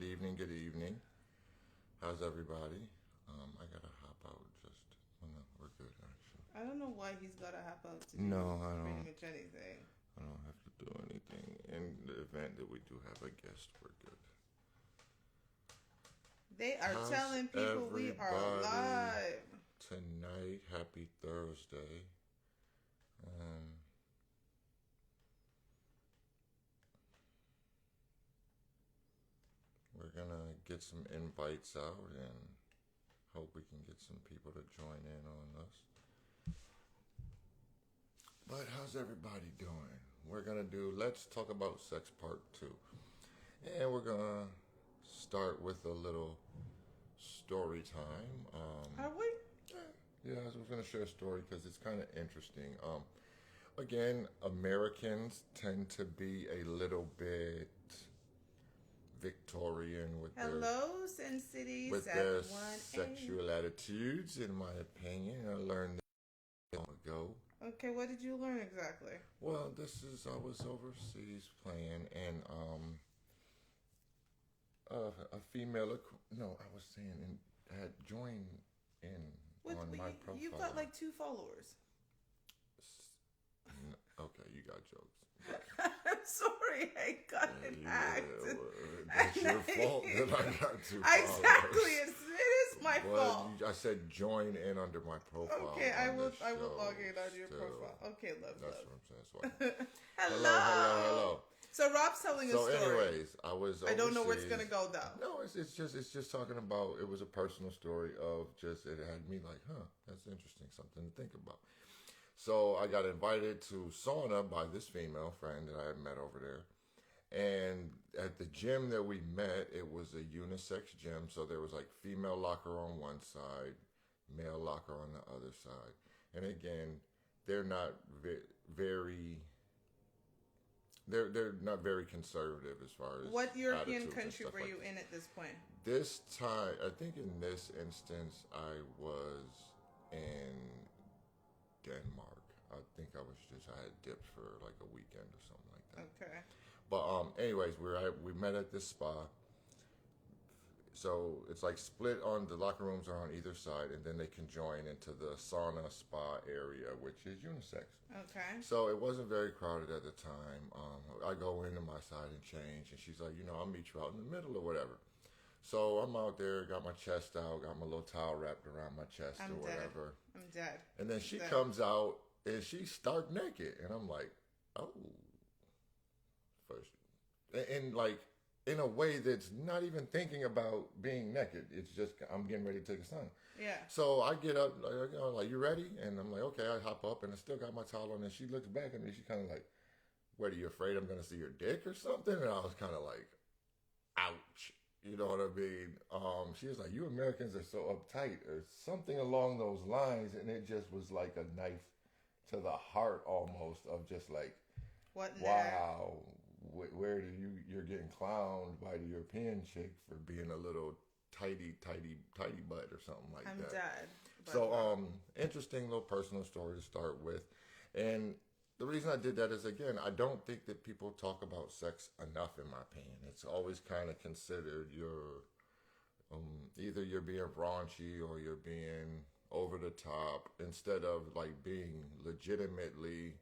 evening, good evening. How's everybody? I gotta hop out just. Oh no, we're good actually. I don't know why he's got to hop out to do No, I pretty don't. much anything. I don't have to do anything. In the event that we do have a guest, we're good. They are How's telling people we are everybody live. tonight? Happy Thursday. Um, we're gonna get some invites out and hope we can get some people to join in on us. But how's everybody doing? We're gonna do Let's Talk About Sex Part 2. And we're gonna start with a little story time. Are we? Yeah, I was gonna share a story because it's kind of interesting. Again, Americans tend to be a little bit Victorian Hello, Sin City with their 718. sexual attitudes, in my opinion. I learned that long ago. Okay, what did you learn exactly? Well, I was overseas playing, and a female, no, I was saying, had joined in on my profile. You've got like 2 followers. Okay, you got jokes. I'm sorry, I got it hacked. It's your fault that I got 2 followers. Exactly, it is my fault. I said join in under my profile. Okay, I will log in on your profile. Okay, love. That's what I'm saying. That's why. Hello. So Rob's telling a story. So, anyways, I was overseas. I don't know where it's gonna go though. No, it's just talking about. It was a personal story of just it had me like, that's interesting, something to think about. So I got invited to sauna by this female friend that I had met over there. And at the gym that we met, it was a unisex gym. So there was like female locker on one side, male locker on the other side. And again, they're not very conservative as far as what European country were you in at this point? This time, I think in this instance, I was in Denmark. I think I had dipped for like a weekend or something like that. Okay. But anyways, we met at this spa. So it's like split on the locker rooms are on either side, and then they can join into the sauna spa area, which is unisex. Okay. So it wasn't very crowded at the time. I go into my side and change, and she's like, I'll meet you out in the middle or whatever. So I'm out there, got my chest out, got my little towel wrapped around my chest or whatever. I'm dead. And then she comes out and she's stark naked, and I'm like, oh, first, and like in a way that's not even thinking about being naked. It's just I'm getting ready to take a sauna. Yeah. So I get up, like, you ready? And I'm like, okay. I hop up, and I still got my towel on, and she looks back at me. She kind of like, what, are you afraid I'm gonna see your dick or something? And I was kind of like, ouch. You know what I mean? She was like, you Americans are so uptight or something along those lines. And it just was like a knife to the heart almost of just like, wow, where do you're getting clowned by the European chick for being a little tidy butt or something like that. I'm dead. So, interesting little personal story to start with. And the reason I did that is, again, I don't think that people talk about sex enough, in my opinion. It's always kind of considered either you're being raunchy or you're being over the top, instead of like being legitimately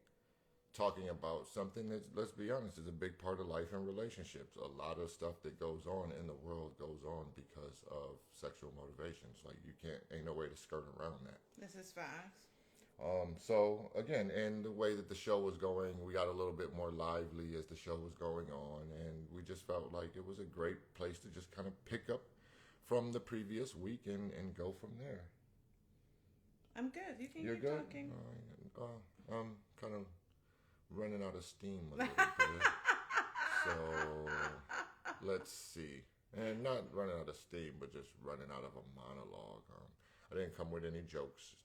talking about something that, let's be honest, is a big part of life and relationships. A lot of stuff that goes on in the world goes on because of sexual motivations. Like, ain't no way to skirt around that. This is facts. So again, and the way that the show was going, we got a little bit more lively as the show was going on, and we just felt like it was a great place to just kind of pick up from the previous week and go from there. I'm good. You can You're keep good? talking. I'm kind of running out of steam a little bit. So let's see. And not running out of steam, but just running out of a monologue. I didn't come with any jokes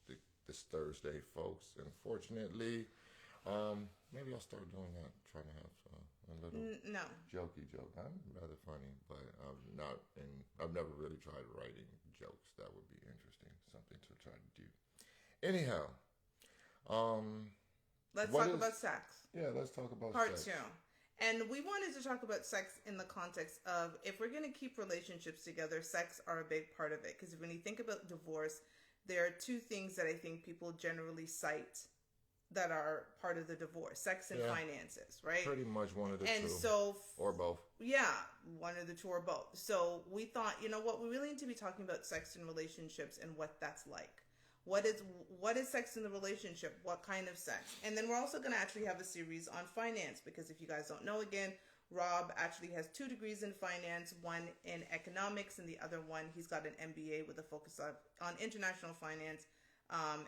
this Thursday, folks. Unfortunately, maybe I'll start doing that. Trying to have a little jokey joke. I'm rather funny, but I'm not. And I've never really tried writing jokes. That would be interesting. Something to try to do. Anyhow, let's talk about sex. Yeah, let's talk about Part sex. 2. And we wanted to talk about sex in the context of if we're going to keep relationships together, sex are a big part of it. Because when you think about divorce, there are two things that I think people generally cite that are part of the divorce: sex and finances, right? Pretty much one of the two. And so, or both. Yeah, one of the two or both. So we thought, you know what, we really need to be talking about sex and relationships and what that's like. What is sex in the relationship? What kind of sex? And then we're also going to actually have a series on finance, because if you guys don't know, again, Rob actually has 2 degrees in finance, one in economics, and the other one, he's got an MBA with a focus on international finance,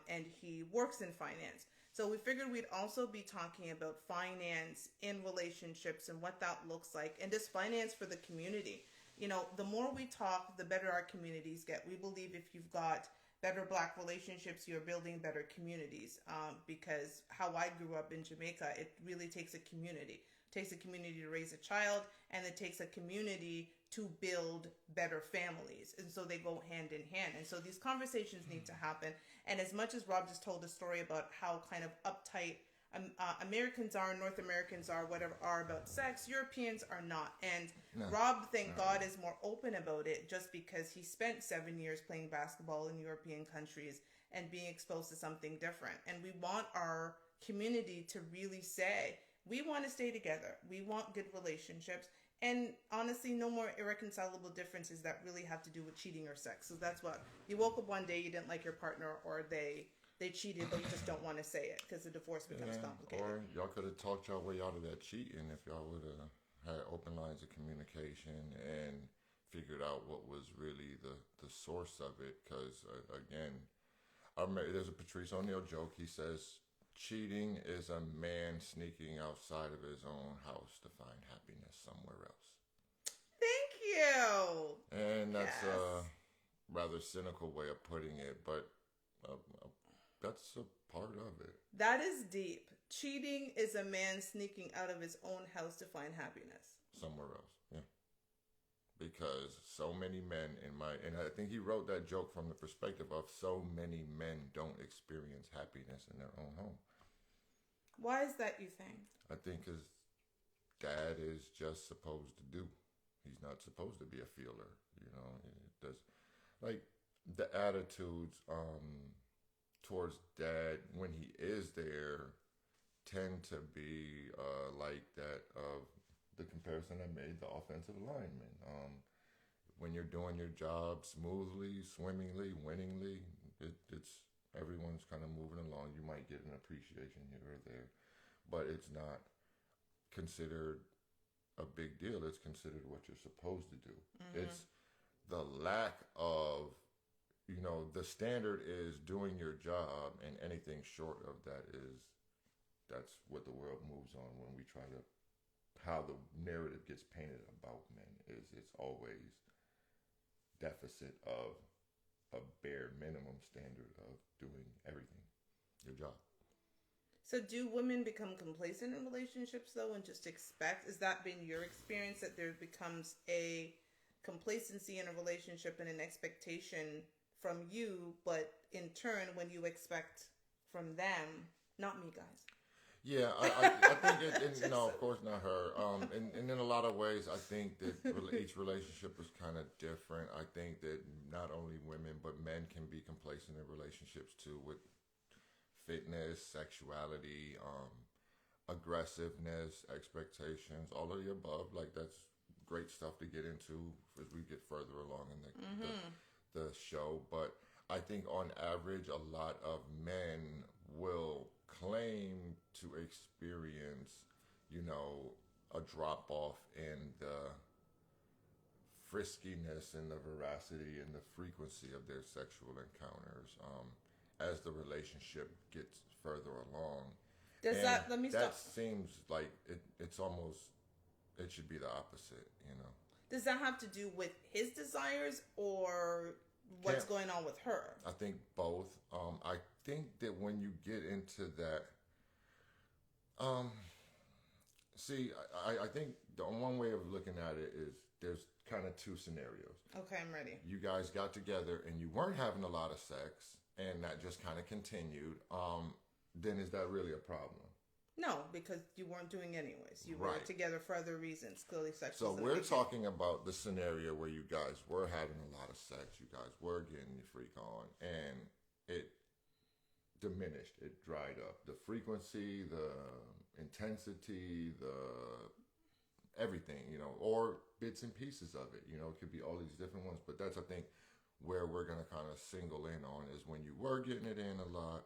and he works in finance. So we figured we'd also be talking about finance in relationships and what that looks like, and just finance for the community. You know, the more we talk, the better our communities get. We believe if you've got better Black relationships, you're building better communities. Because how I grew up in Jamaica, it really takes a community. It takes a community to raise a child, and it takes a community to build better families. And so they go hand in hand. And so these conversations need to happen. And as much as Rob just told a story about how kind of uptight Americans are, North Americans are, whatever, are about sex, Europeans are not. And Rob, thank God, is more open about it just because he spent 7 years playing basketball in European countries and being exposed to something different. And we want our community to really say, we want to stay together. We want good relationships. And honestly, no more irreconcilable differences that really have to do with cheating or sex. So that's what, you woke up one day, you didn't like your partner, or they cheated, but you just don't want to say it because the divorce becomes complicated. Or y'all could have talked y'all way out of that cheating if y'all would have had open lines of communication and figured out what was really the source of it. Because, again, there's a Patrice O'Neal joke. He says, cheating is a man sneaking outside of his own house to find happiness somewhere else. Thank you. And that's a rather cynical way of putting it, but that's a part of it. That is deep. Cheating is a man sneaking out of his own house to find happiness somewhere else. Yeah. Because so many men and I think he wrote that joke from the perspective of so many men don't experience happiness in their own home. Why is that, you think? I think because dad is just supposed to do. He's not supposed to be a feeler. You know, it does, like the attitudes towards dad when he is there tend to be like that of the comparison I made, the offensive lineman. When you're doing your job smoothly, swimmingly, winningly, it's everyone's kind of moving along. You might get an appreciation here or there, but it's not considered a big deal. It's considered what you're supposed to do. Mm-hmm. It's the lack of, you know, the standard is doing your job, and anything short of that that's what the world moves on when we try to, how the narrative gets painted about men is it's always deficit of a bare minimum standard of doing everything, your job. So do women become complacent in relationships though and just expect, has that been your experience, that there becomes a complacency in a relationship and an expectation from you, but in turn when you expect from them, not me guys. Yeah, I think no, of course not her. And in a lot of ways, I think that each relationship is kind of different. I think that not only women, but men can be complacent in relationships too, with fitness, sexuality, aggressiveness, expectations, all of the above. Like, that's great stuff to get into as we get further along in the show. But I think on average, a lot of men will claim to experience, you know, a drop off in the friskiness and the veracity and the frequency of their sexual encounters as the relationship gets further along. That seems like it's almost, it should be the opposite, you know. Does that have to do with his desires or what's going on with her? I think both. I think that when you get into that, I think the one way of looking at it is there's kind of two scenarios. Okay, I'm ready. You guys got together and you weren't having a lot of sex, and that just kind of continued. Then is that really a problem? No, because you weren't doing anyways. You were Right. together for other reasons. Clearly, sex. So wasn't a we're big deal. talking about the scenario where you guys were having a lot of sex, you guys were getting your freak on, and it diminished, it dried up. The frequency, the intensity, the everything, or bits and pieces of it. It could be all these different ones, but that's, I think, where we're going to kind of single in on is when you were getting it in a lot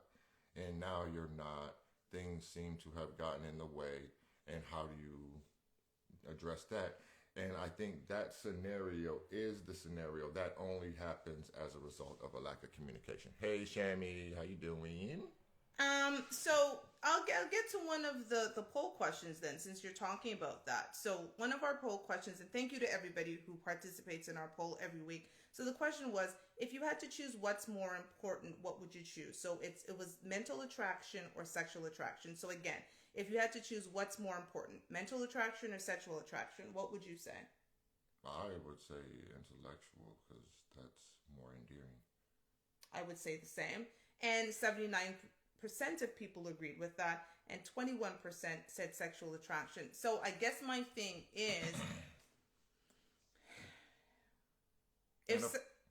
and now you're not. Things seem to have gotten in the way, and how do you address that? And I think that scenario is the scenario that only happens as a result of a lack of communication. Hey, Shammy, how you doing? So I'll get to one of the poll questions then, since you're talking about that. So one of our poll questions, and thank you to everybody who participates in our poll every week. So the question was, if you had to choose what's more important, what would you choose? So it was mental attraction or sexual attraction. So again, if you had to choose what's more important, mental attraction or sexual attraction, what would you say? I would say intellectual, because that's more endearing. I would say the same. And 79% of people agreed with that, and 21% said sexual attraction. So I guess my thing is,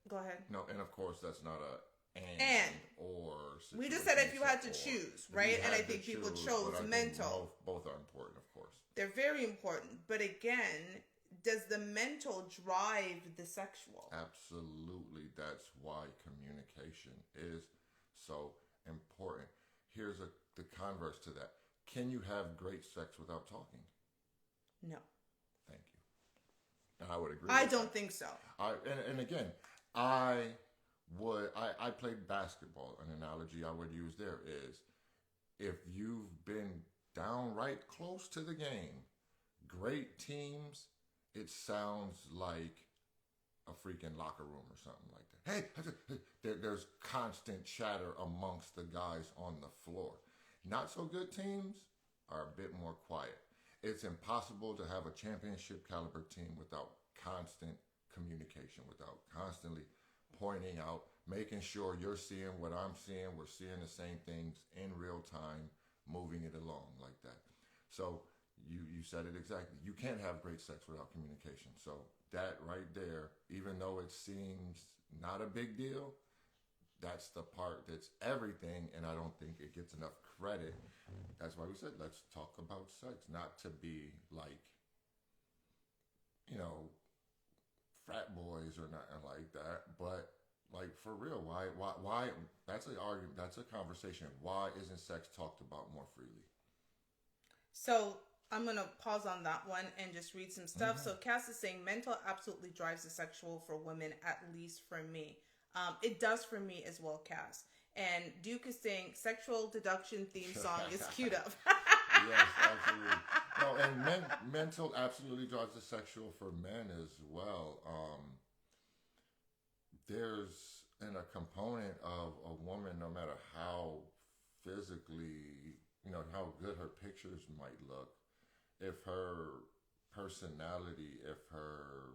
go ahead. No, and of course that's not a and or. We just said if you had to or. choose, right? And I think people chose mental. Both are important, of course. They're very important, but again, does the mental drive the sexual? Absolutely. That's why communication is so important. Here's the converse to that. Can you have great sex without talking? No. Thank you. And I would agree. I don't think so. And again, I played basketball. An analogy I would use there is, if you've been downright close to the game, great teams, it sounds like a freaking locker room or something like that. Hey, there's constant chatter amongst the guys on the floor. Not so good teams are a bit more quiet. It's impossible to have a championship caliber team without constant communication, without constantly pointing out, making sure you're seeing what I'm seeing, we're seeing the same things in real time, moving it along like that. So you said it exactly. You can't have great sex without communication. So that right there, even though it seems not a big deal, that's the part that's everything, and I don't think it gets enough credit. That's why we said, let's talk about sex, not to be like, frat boys or nothing like that, but like for real, why? That's an argument. That's a conversation. Why isn't sex talked about more freely? So I'm going to pause on that one and just read some stuff. Mm-hmm. So Cass is saying mental absolutely drives the sexual for women, at least for me. It does for me as well, Cass. And Duke is saying sexual deduction theme song is queued up. Yes, absolutely. No, and mental absolutely drives the sexual for men as well. There's a component of a woman, no matter how physically, how good her pictures might look, if her personality, if her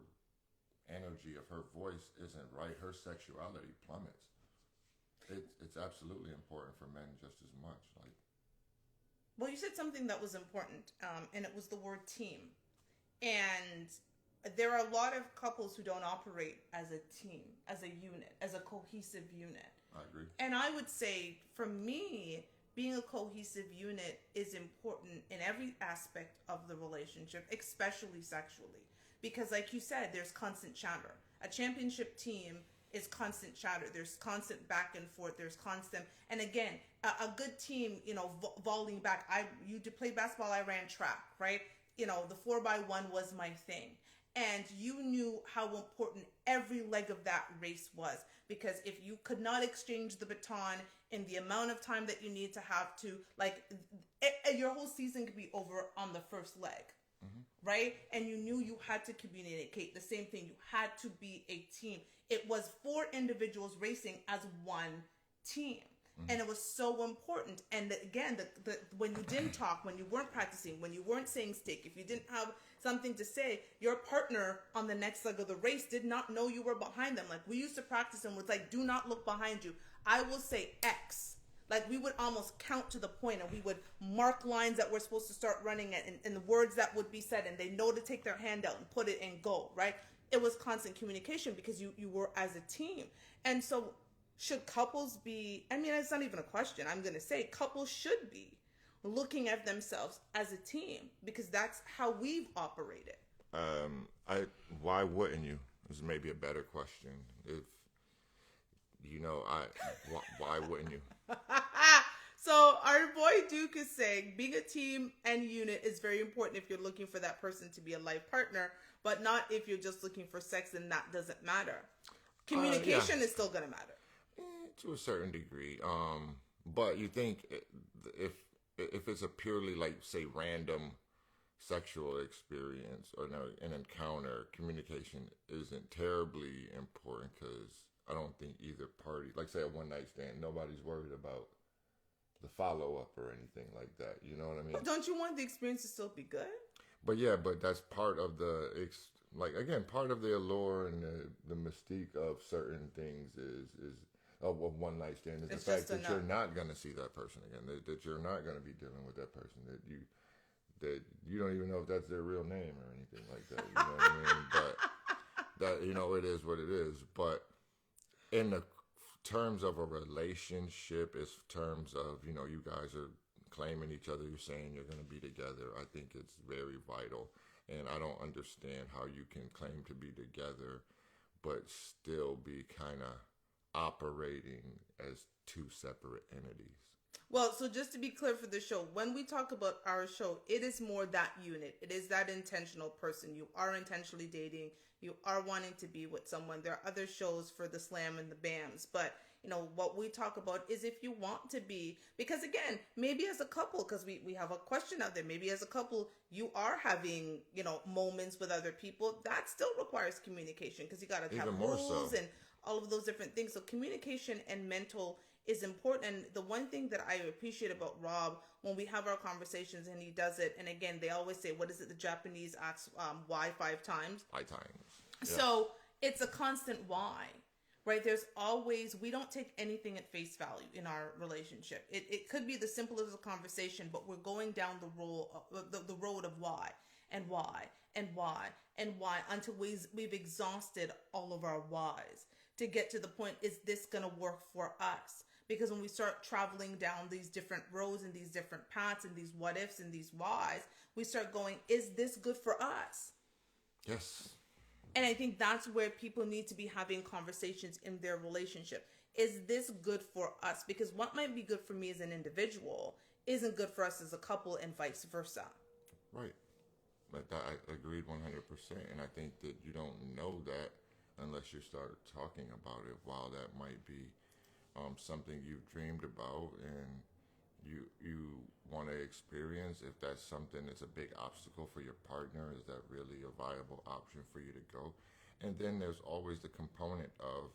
energy, if her voice isn't right, her sexuality plummets. It's absolutely important for men just as much. Well, you said something that was important, and it was the word team. And there are a lot of couples who don't operate as a team, as a unit, as a cohesive unit. I agree. And I would say, for me, being a cohesive unit is important in every aspect of the relationship, especially sexually. Because like you said, there's constant chatter. A championship team is constant chatter. There's constant back and forth. There's constant, and again, a good team, volleying back. You played basketball, I ran track, right? The 4x1 was my thing. And you knew how important every leg of that race was, because if you could not exchange the baton in the amount of time that you need to have to, your whole season could be over on the first leg. Mm-hmm. Right? And you knew you had to communicate. The same thing. You had to be a team. It was 4 individuals racing as one team. Mm-hmm. And it was so important. And again, when you didn't talk, when you weren't practicing, when you weren't saying stick, if you didn't have something to say, your partner on the next leg of the race did not know you were behind them. Like, we used to practice and was like, do not look behind you. I will say X. Like we would almost count to the point, and we would mark lines that we're supposed to start running at, and the words that would be said, and they know to take their hand out and put it and go, right? It was constant communication because you were as a team. And so should couples be, I mean, it's not even a question. I'm going to say couples should be looking at themselves as a team because that's how we've operated. Why wouldn't you? This is maybe a better question. If why wouldn't you? So our boy Duke is saying being a team and unit is very important if you're looking for that person to be a life partner, but not if you're just looking for sex, and that doesn't matter. Communication is still going to matter. To a certain degree. But you think if it's a purely like say random sexual experience or an encounter, communication isn't terribly important because I don't think either party, like say a one night stand, nobody's worried about the follow up or anything like that. You know what I mean? But don't you want the experience to still be good? But yeah, but that's part of part of the allure and the mystique of certain things is of one night stand is the fact that you're not going to see that person again, that you're not going to be dealing with that person, that you don't even know if that's their real name or anything like that. You know what I mean? But that it is what it is. But in the terms of a relationship, as terms of you guys are claiming each other, you're saying you're going to be together. I think it's very vital, and I don't understand how you can claim to be together, but still be kind of operating as two separate entities. Well, so just to be clear for the show, when we talk about our show, it is more that unit. It is that intentional person. You are intentionally dating. You are wanting to be with someone. There are other shows for the slam and the bams, but what we talk about is if you want to be, because again, maybe as a couple, because we have a question out there, maybe as a couple, you are having, moments with other people. That still requires communication because you got to have rules and all of those different things. So communication and mental is important. And the one thing that I appreciate about Rob when we have our conversations and he does it, and again, they always say, what is it? The Japanese asks why 5 times? 5 times. Yeah. So it's a constant why, right? There's always, we don't take anything at face value in our relationship. It could be the simplest of a conversation, but we're going down the road of why and why and why and why until we've exhausted all of our whys to get to the point, is this going to work for us? Because when we start traveling down these different roads and these different paths and these what ifs and these whys, we start going, is this good for us? Yes. And I think that's where people need to be having conversations in their relationship. Is this good for us? Because what might be good for me as an individual isn't good for us as a couple, and vice versa. Right. But I agreed 100%. And I think that you don't know that unless you start talking about it. While that might be something you've dreamed about and you want to experience, if that's something that's a big obstacle for your partner, is that really a viable option for you to go? And then there's always the component of,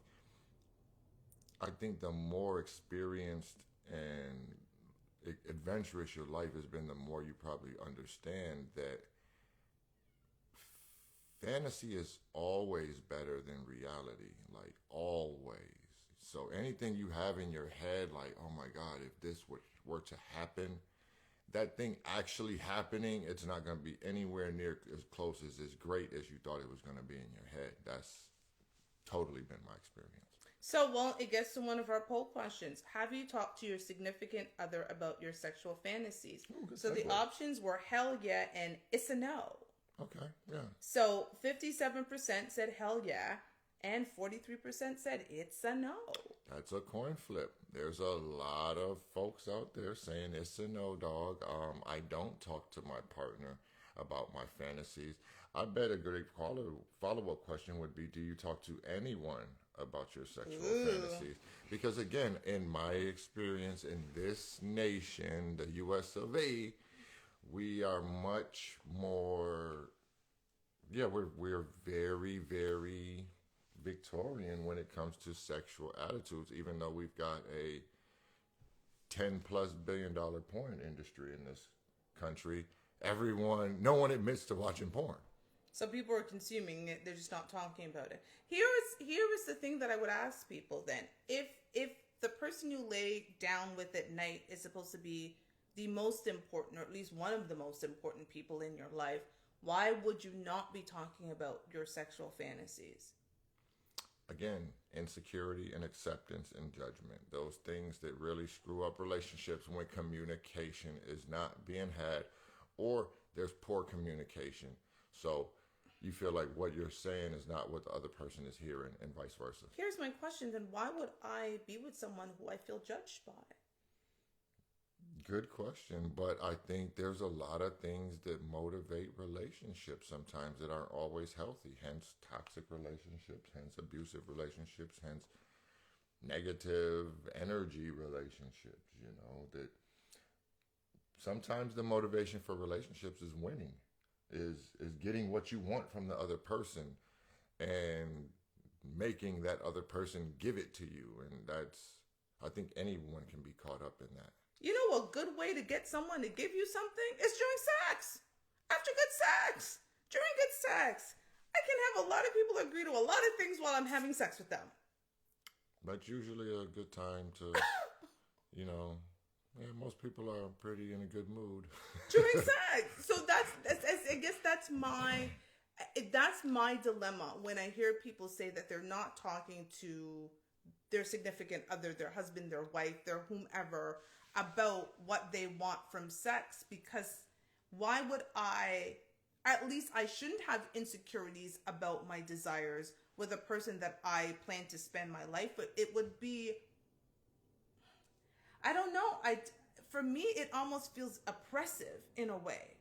I think the more experienced and adventurous your life has been, the more you probably understand that fantasy is always better than reality, like always. So anything you have in your head, like, oh my God, if this were to happen, that thing actually happening, it's not going to be anywhere near as close as great as you thought it was going to be in your head. That's totally been my experience. So, well, it gets to one of our poll questions. Have you talked to your significant other about your sexual fantasies? Ooh, so the options were hell yeah and it's a no. Okay, yeah. So 57% said hell yeah, and 43% said it's a no. That's a coin flip. There's a lot of folks out there saying it's a no, dog. I don't talk to my partner about my fantasies. I bet a great follow-up question would be, do you talk to anyone about your sexual fantasies? Because again, in my experience in this nation, the US of A, we are much more, we're very, very Victorian when it comes to sexual attitudes, even though we've got a $10+ billion porn industry in this country. No one admits to watching porn. So people are consuming it, they're just not talking about it. Here is the thing that I would ask people then. If the person you lay down with at night is supposed to be the most important, or at least one of the most important people in your life, why would you not be talking about your sexual fantasies? Again, insecurity and acceptance and judgment. Those things that really screw up relationships when communication is not being had or there's poor communication. So you feel like what you're saying is not what the other person is hearing and vice versa. Here's my question then: why would I be with someone who I feel judged by? Good question, but I think there's a lot of things that motivate relationships sometimes that aren't always healthy, hence toxic relationships, hence abusive relationships, hence negative energy relationships, that sometimes the motivation for relationships is winning, is getting what you want from the other person and making that other person give it to you. And I think anyone can be caught up in that. You know, a good way to get someone to give you something is during sex. After good sex. During good sex. I can have a lot of people agree to a lot of things while I'm having sex with them. That's usually a good time to, most people are pretty in a good mood. During sex. So I guess that's my dilemma when I hear people say that they're not talking to their significant other, their husband, their wife, their whomever, about what they want from sex, because why would I shouldn't have insecurities about my desires with a person that I plan to spend my life with. It would be, I don't know, for me it almost feels oppressive in a way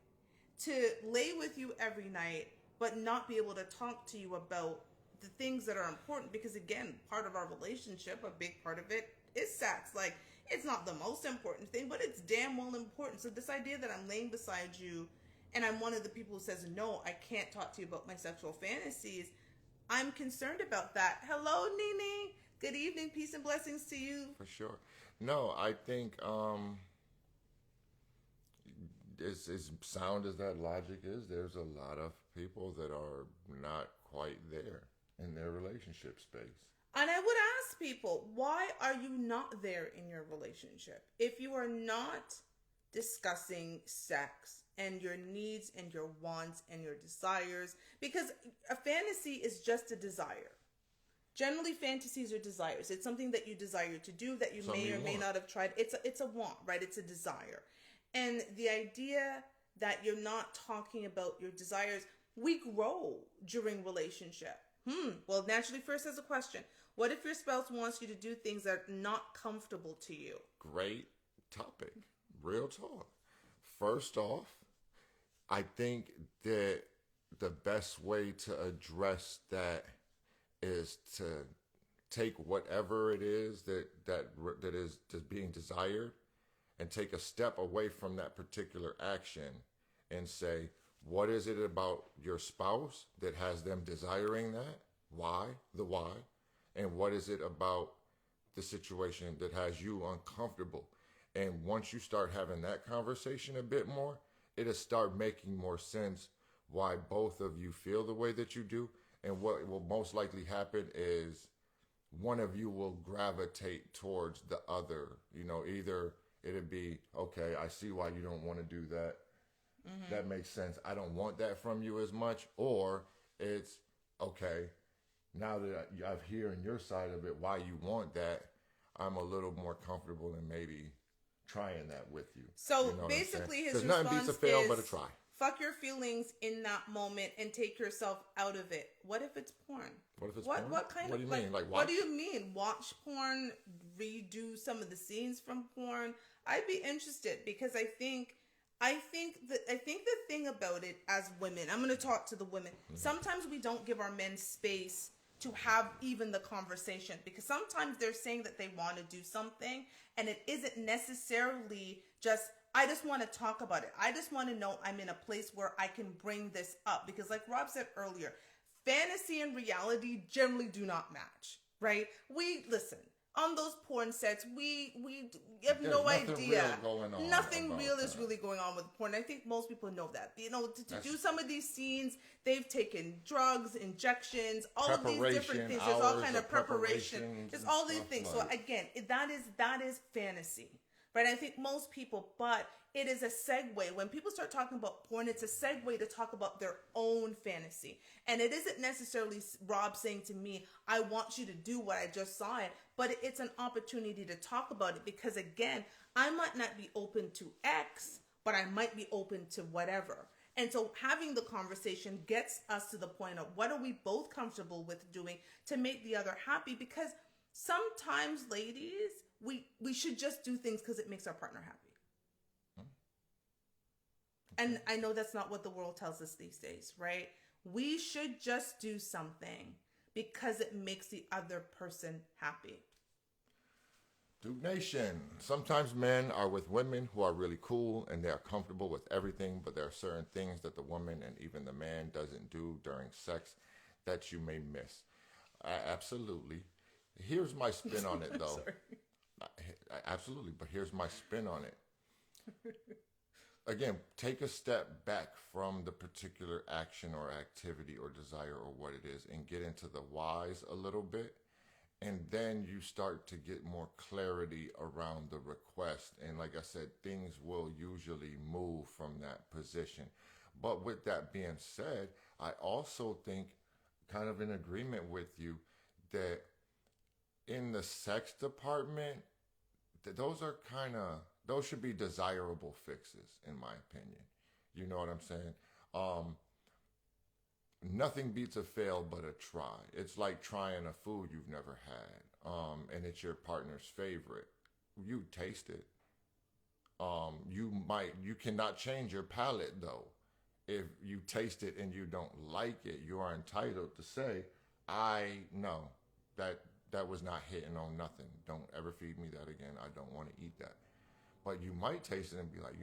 to lay with you every night but not be able to talk to you about the things that are important, because again, part of our relationship, a big part of it is sex. Like, it's not the most important thing, but it's damn well important. So this idea that I'm laying beside you and I'm one of the people who says, no, I can't talk to you about my sexual fantasies, I'm concerned about that. Hello, Nene. Good evening. Peace and blessings to you. For sure. No, I think as sound as that logic is, there's a lot of people that are not quite there in their relationship space. And I would ask people, why are you not there in your relationship? If you are not discussing sex and your needs and your wants and your desires, because a fantasy is just a desire. Generally, fantasies are desires. It's something that you desire to do that you may or may not have tried. It's a want, right? It's a desire. And the idea that you're not talking about your desires, we grow during relationship. Well, naturally, first as a question, what if your spouse wants you to do things that are not comfortable to you? Great topic. Real talk. First off, I think that the best way to address that is to take whatever it is that is being desired and take a step away from that particular action and say, what is it about your spouse that has them desiring that? Why? The why. And what is it about the situation that has you uncomfortable? And once you start having that conversation a bit more, it'll start making more sense why both of you feel the way that you do. And what will most likely happen is one of you will gravitate towards the other. Either it'll be, okay, I see why you don't want to do that. Mm-hmm. That makes sense. I don't want that from you as much. Or it's, okay, now that I've hearing your side of it, why you want that, I'm a little more comfortable in maybe trying that with you. So basically his response nothing beats a fail is, but a try. Fuck your feelings in that moment and take yourself out of it. What if it's porn? What if it's porn? What kind what of, do you mean? Like watch? What do you mean? Watch porn, redo some of the scenes from porn? I'd be interested, because I think the thing about it as women, I'm going to talk to the women. Mm-hmm. Sometimes we don't give our men space to have even the conversation, because sometimes they're saying that they want to do something and it isn't necessarily just, I just want to talk about it. I just want to know I'm in a place where I can bring this up, because like Rob said earlier, fantasy and reality generally do not match, right? Listen, on those porn sets, we have There's no nothing idea. real going on Nothing about real is that. really going on with porn. I think most people know that. You know, to That's- do some of these scenes, they've taken drugs, injections, all of these different Preparation, things. There's all hours kind of of preparation. preparations There's and all these stuff things. like- So again, that is fantasy, right? I think most people, but it is a segue. When people start talking about porn, it's a segue to talk about their own fantasy. And it isn't necessarily Rob saying to me, I want you to do what I just saw it, but it's an opportunity to talk about it because, again, I might not be open to X, but I might be open to whatever. And so having the conversation gets us to the point of what are we both comfortable with doing to make the other happy, because sometimes, ladies, we should just do things because it makes our partner happy. And I know that's not what the world tells us these days, right? We should just do something because it makes the other person happy. Duke Nation. Sometimes men are with women who are really cool and they are comfortable with everything, but there are certain things that the woman and even the man doesn't do during sex that you may miss. Absolutely. Here's my spin on it, though. Absolutely, but here's my spin on it. Again, take a step back from the particular action or activity or desire or what it is and get into the whys a little bit. And then you start to get more clarity around the request. And like I said, things will usually move from that position. But with that being said, I also think, kind of in agreement with you, that in the sex department, those should be desirable fixes, in my opinion. You know what I'm saying? Nothing beats a fail but a try. It's like trying a food you've never had, and it's your partner's favorite. You taste it. You cannot change your palate, though. If you taste it and you don't like it, you are entitled to say, no, that was not hitting on nothing. Don't ever feed me that again. I don't want to eat that. But you might taste it and be like,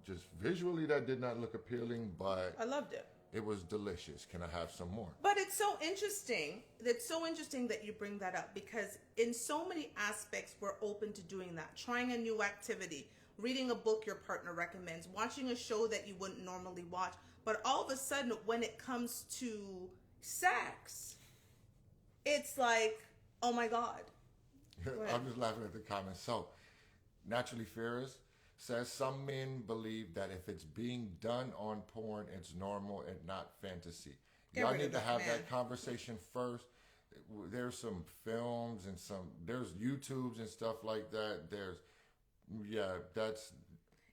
just visually that did not look appealing, but I loved it. It was delicious. Can I have some more? But it's so interesting. It's so interesting that you bring that up, because in so many aspects, we're open to doing that. Trying a new activity, reading a book your partner recommends, watching a show that you wouldn't normally watch. But all of a sudden, when it comes to sex, it's like, oh my God. I'm just laughing at the comments. So, Naturally Fearless says some men believe that if it's being done on porn, it's normal and not fantasy. Y'all need to have that conversation first. There's some films and there's YouTubes and stuff like that.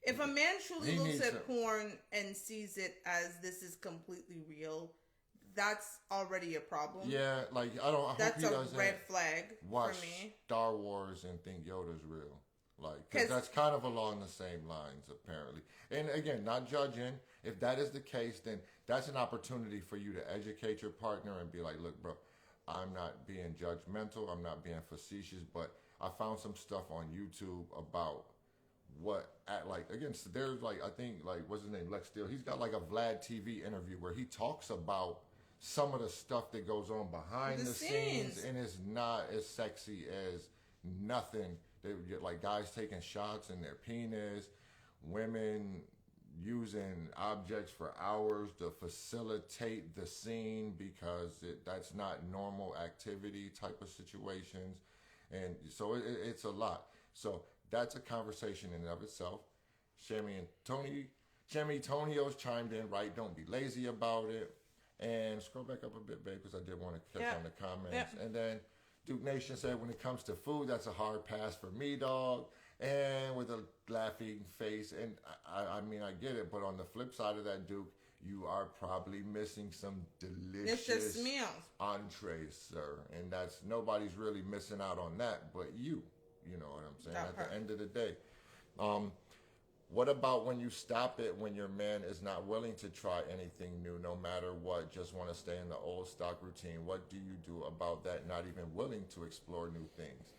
If a man truly looks at porn and sees it as this is completely real, that's already a problem. Yeah, like that's a red flag watch for me. Star Wars and think Yoda's real. Like, cause that's kind of along the same lines, apparently. And again, not judging. If that is the case, then that's an opportunity for you to educate your partner and be like, look, bro, I'm not being judgmental. I'm not being facetious, but I found some stuff on YouTube about there's I think what's his name? Lex Steele. He's got like a Vlad TV interview where he talks about some of the stuff that goes on behind the scenes, and it's not as sexy as nothing. They get like guys taking shots in their penis, women using objects for hours to facilitate the scene because that's not normal activity type of situations. And so it's a lot. So that's a conversation in and of itself. Shami Tonio's chimed in, right? Don't be lazy about it. And scroll back up a bit, babe, because I did want to catch on the comments. Yeah. And then Duke Nation said, when it comes to food, that's a hard pass for me, dog. And with a laughing face. And I mean, I get it. But on the flip side of that, Duke, you are probably missing some delicious entrees, sir. And nobody's really missing out on that but you. You know what I'm saying? At the end of the day. What about when you stop it when your man is not willing to try anything new, no matter what, just want to stay in the old stock routine? What do you do about that, not even willing to explore new things?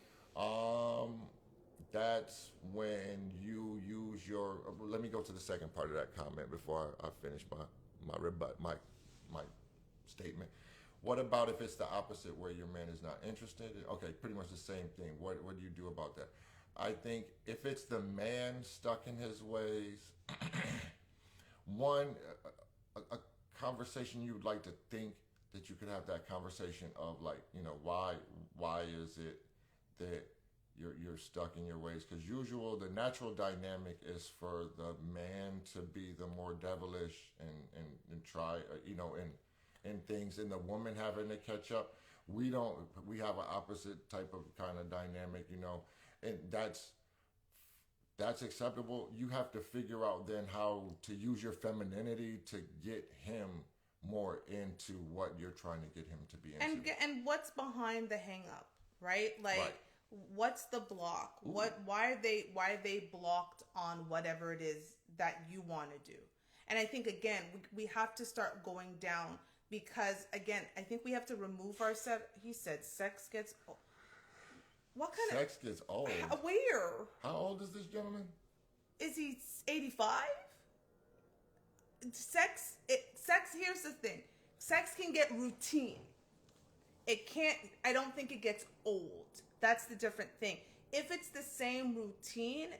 That's when you use your... Let me go to the second part of that comment before I finish my statement. What about if it's the opposite, where your man is not interested? Okay, pretty much the same thing. What do you do about that? I think if it's the man stuck in his ways, one a conversation you would like to think that you could have that conversation of, like, why is it that you're stuck in your ways? Because the natural dynamic is for the man to be the more devilish and try, and things, and the woman having to catch up. We have an opposite type of kind of dynamic, and that's acceptable. You have to figure out then how to use your femininity to get him more into what you're trying to get him to be into. And what's behind the hang up, right? Like, right. What's the block? Ooh. Why are they blocked on whatever it is that you want to do? And I think, again, we have to start going down, because, again, I think we have to remove ourselves. He said sex gets old. What kind Sex gets old? Where? How old is this gentleman? Is he 85? Sex, here's the thing. Sex can get routine. I don't think it gets old. That's the different thing. If it's the same routine,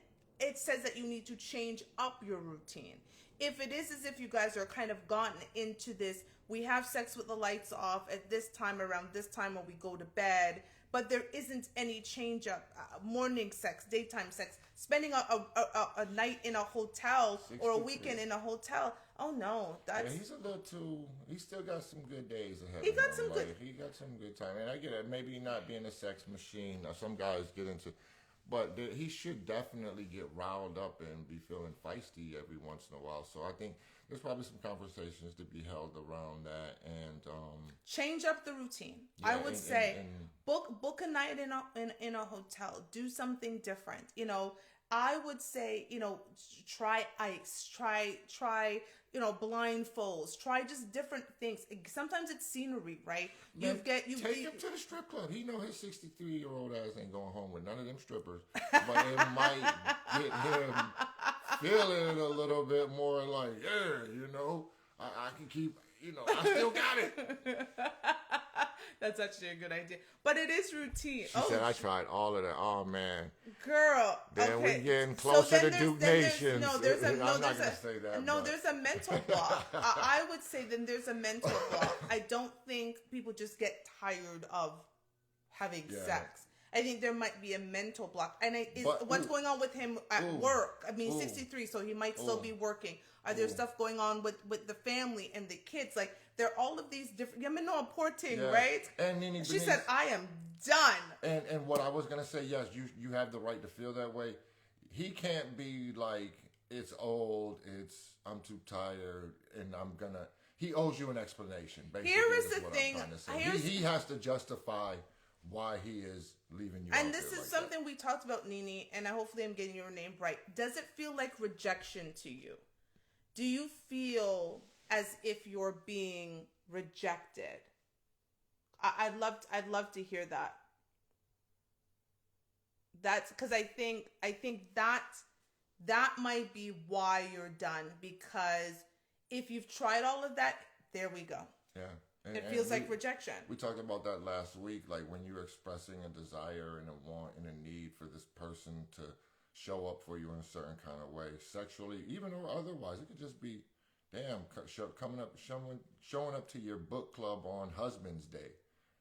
it says that you need to change up your routine. If it is as if you guys are kind of gotten into this, we have sex with the lights off at this time, around this time when we go to bed, but there isn't any change up, morning sex, daytime sex, spending a night in a hotel or a weekend in a hotel. Oh no, that's... Yeah, he's a little too... He still got some good days ahead He of got him. some good... He got some good time. And I get it. Maybe not being a sex machine. Some guys get into... But he should definitely get riled up and be feeling feisty every once in a while. So I think there's probably some conversations to be held around that, and change up the routine. Yeah, I would say book a night in a hotel. Do something different. I would say, try ice, try, blindfolds, try just different things. Sometimes it's scenery, right? Take him to the strip club. He know his 63-year-old ass ain't going home with none of them strippers, but it might get him feeling it a little bit more like, I can keep, I still got it. That's actually a good idea. But it is routine. She said, I tried all of that. Oh, man. Girl. Then okay. we getting closer to Duke Nation. There's I'm not going to say that. No, there's a mental block. I would say then there's a mental block. I don't think people just get tired of having sex. I think there might be a mental block. And what's going on with him at work? I mean, 63, so he might still be working. Are there stuff going on with the family and the kids? Like, there are all of these different... poor thing, right? And then she said, I am done. And what I was going to say, yes, you have the right to feel that way. He can't be like, it's old, I'm too tired, and I'm going to... He owes you an explanation, basically. Here is the thing. He has to justify why he is leaving you. And this is something we talked about, Nini, and hopefully I'm getting your name right. Does it feel like rejection to you? Do you feel as if you're being rejected? I'd love to hear that. That's because I think that might be why you're done, because if you've tried all of that, there we go. Yeah. It feels like rejection. We talked about that last week, like when you're expressing a desire and a want and a need for this person to show up for you in a certain kind of way, sexually, even or otherwise. It could just be, showing up to your book club on Husband's Day.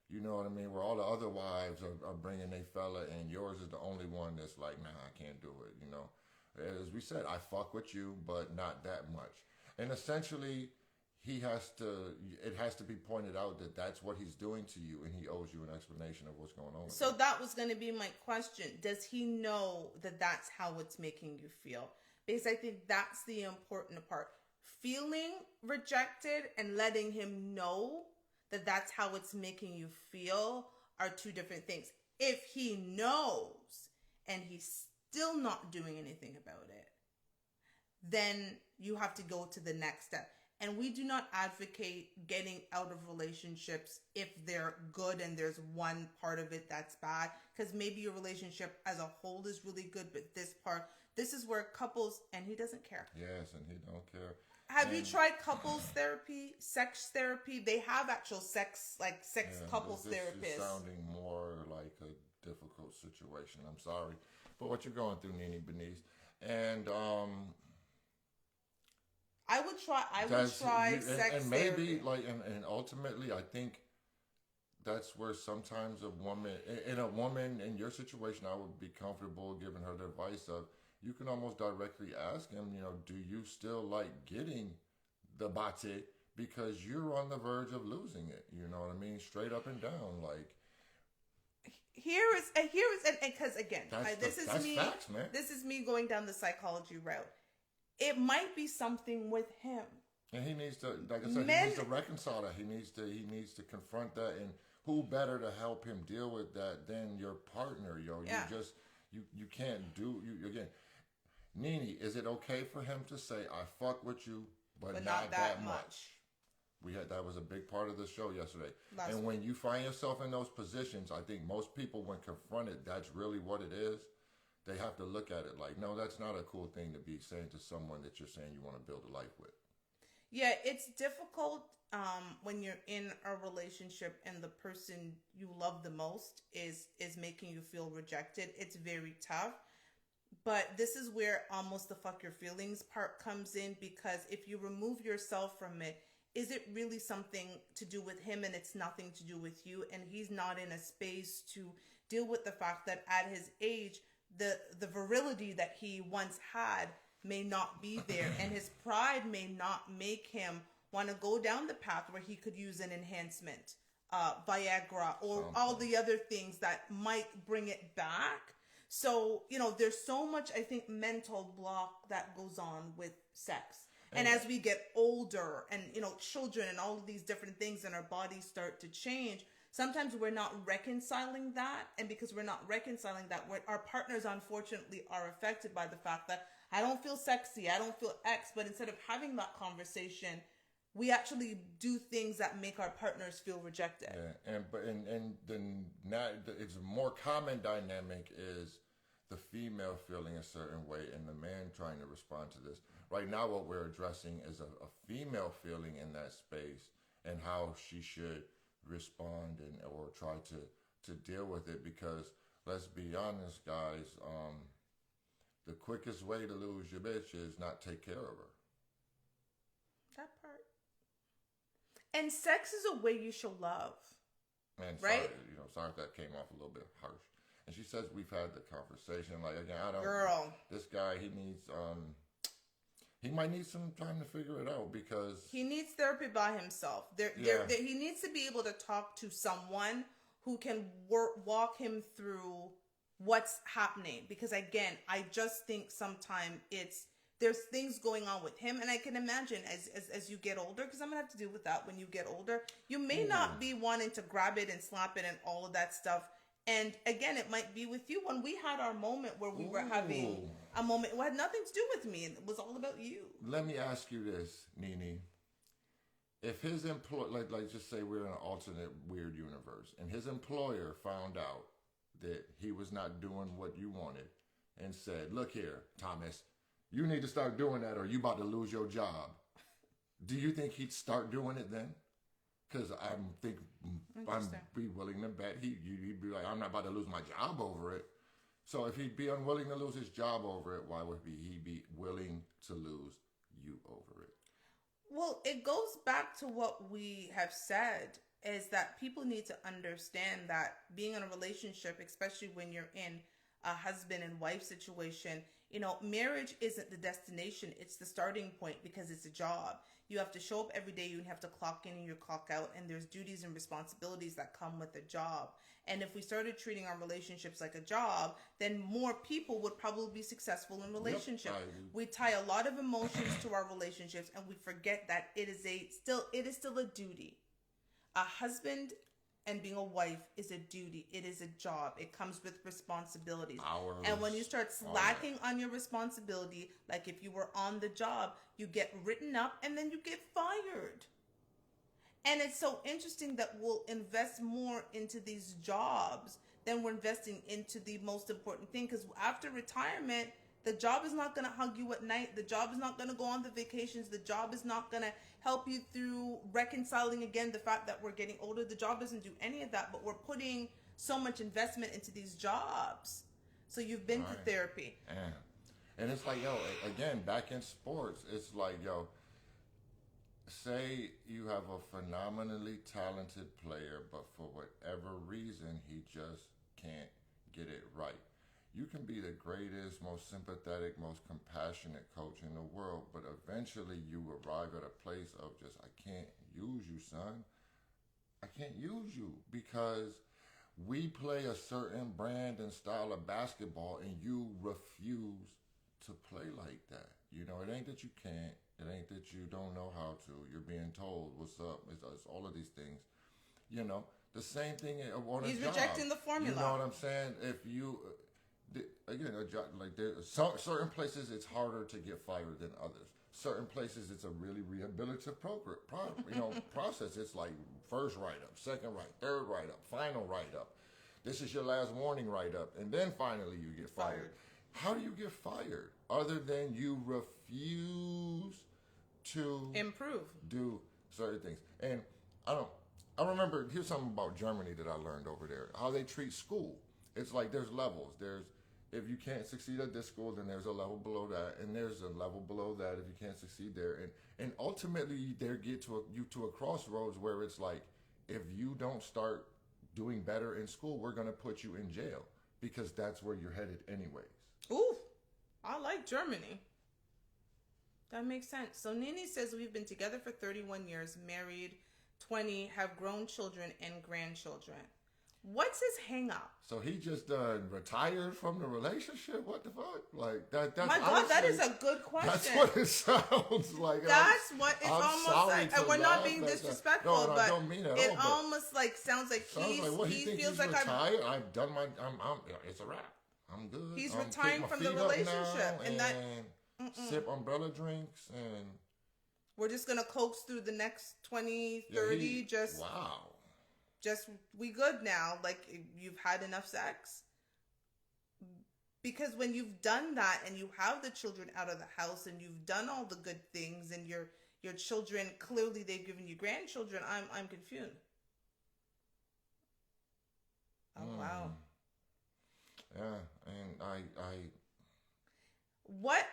You know what I mean? Where all the other wives are bringing their fella, and yours is the only one that's like, nah, I can't do it. As we said, I fuck with you, but not that much. And essentially, it has to be pointed out that that's what he's doing to you, and he owes you an explanation of what's going on. So that was going to be my question. Does he know that that's how it's making you feel? Because I think that's the important part. Feeling rejected and letting him know that that's how it's making you feel are two different things. If he knows and he's still not doing anything about it, then you have to go to the next step. And we do not advocate getting out of relationships if they're good and there's one part of it that's bad. Because maybe your relationship as a whole is really good, but this is where couples, and he doesn't care. Yes, and he don't care. Have you tried couples therapy, sex therapy? They have actual sex couples therapists. This is sounding more like a difficult situation. I'm sorry for what you're going through, Nene Benice. And I would try sex and maybe therapy. and ultimately, I think that's where sometimes a woman in your situation, I would be comfortable giving her the advice of, you can almost directly ask him, do you still like getting the bate, because you're on the verge of losing it? You know what I mean? Straight up and down, like. Here is because again, this is me. Facts, man. This is me going down the psychology route. It might be something with him, and he needs to, like I said, he needs to reconcile that. He needs to confront that, and who better to help him deal with that than your partner, yo? Yeah. You can't do again. Nene, is it okay for him to say, I fuck with you, but not that much? That was a big part of the show yesterday. And when you find yourself in those positions, I think most people, when confronted, that's really what it is. They have to look at it like, no, that's not a cool thing to be saying to someone that you're saying you want to build a life with. Yeah, it's difficult when you're in a relationship and the person you love the most is making you feel rejected. It's very tough. But this is where almost the fuck your feelings part comes in, because if you remove yourself from it, is it really something to do with him and it's nothing to do with you? And he's not in a space to deal with the fact that at his age, the virility that he once had may not be there, and his pride may not make him want to go down the path where he could use an enhancement, Viagra, or all the other things that might bring it back. So, there's so much, I think, mental block that goes on with sex. And as we get older and, children and all of these different things and our bodies start to change, sometimes we're not reconciling that. And because we're not reconciling that, our partners, unfortunately, are affected by the fact that I don't feel sexy, I don't feel X. But instead of having that conversation, we actually do things that make our partners feel rejected. Yeah, and then it's a more common dynamic is the female feeling a certain way and the man trying to respond to this. Right now, what we're addressing is a female feeling in that space and how she should respond or try to deal with it. Because let's be honest, guys, the quickest way to lose your bitch is not take care of her. That part. And sex is a way you show love. Man, right? Sorry if that came off a little bit harsh. And she says we've had the conversation. Like, again, I don't. Girl. This guy, he needs. He might need some time to figure it out, because he needs therapy by himself. He needs to be able to talk to someone who can walk him through what's happening. Because again, I just think sometimes there's things going on with him, and I can imagine as you get older, because I'm gonna have to deal with that when you get older. You may not be wanting to grab it and slap it and all of that stuff. And again, it might be with you. When we had our moment where we were having a moment, it had nothing to do with me, and it was all about you. Let me ask you this, Nene. If his employer, like just say we're in an alternate weird universe, and his employer found out that he was not doing what you wanted and said, look here, Thomas, you need to start doing that or you about to lose your job. Do you think he'd start doing it then? Because I'd be willing to bet he'd be like, I'm not about to lose my job over it. So if he'd be unwilling to lose his job over it, why would he be willing to lose you over it? Well, it goes back to what we have said, is that people need to understand that being in a relationship, especially when you're in a husband and wife situation, marriage isn't the destination. It's the starting point, because it's a job. You have to show up every day. You have to clock in and you clock out. And there's duties and responsibilities that come with a job. And if we started treating our relationships like a job, then more people would probably be successful in relationships. Yep, we tie a lot of emotions to our relationships, and we forget that it is still a duty. A husband and being a wife is a duty. It is a job. It comes with responsibilities. And when you start slacking on your responsibility, like if you were on the job, you get written up and then you get fired. And it's so interesting that we'll invest more into these jobs than we're investing into the most important thing. Because after retirement, The job is not going to hug you at night. The job is not going to go on the vacations. The job is not going to help you through reconciling again the fact that we're getting older. The job doesn't do any of that, but we're putting so much investment into these jobs. So you've been to therapy. And it's like, yo, again, back in sports, it's like, yo, say you have a phenomenally talented player, but for whatever reason, he just can't get it right. You can be the greatest, most sympathetic, most compassionate coach in the world, but eventually you arrive at a place of just, I can't use you, son. I can't use you because we play a certain brand and style of basketball and you refuse to play like that. You know, it ain't that you can't. It ain't that you don't know how to. You're being told what's up. It's all of these things. You know, the same thing on a job. He's rejecting the formula. You know what I'm saying? If you, again, a job, like certain places it's harder to get fired than others. Certain places it's a really rehabilitative process. It's like first write-up, second third write-up, final write-up. This is your last warning write-up. And then finally you get fired. How do you get fired? Other than you refuse to improve, do certain things. And I remember, here's something about Germany that I learned over there. How they treat school. It's like there's levels. If you can't succeed at this school, then there's a level below that, and there's a level below that if you can't succeed there. And ultimately, they get you to a crossroads where it's like, if you don't start doing better in school, we're going to put you in jail because that's where you're headed anyways. Ooh, I like Germany. That makes sense. So Nini says we've been together for 31 years, married 20, have grown children and grandchildren. What's his hang up? So he just retired from the relationship? What the fuck? Like that's my God, that is a good question. That's what it sounds like. That's what it's almost like. And we're not being disrespectful, no, but I don't mean it almost like sounds like he feels like retired. I've done my. It's a wrap. I'm good. He's retiring from the relationship, and that sip umbrella drinks, and we're just gonna coax through the next 20, 30. Wow. Just we good now. Like you've had enough sex. Because when you've done that and you have the children out of the house and you've done all the good things and your children clearly they've given you grandchildren, I'm confused. Oh wow. Yeah, and I what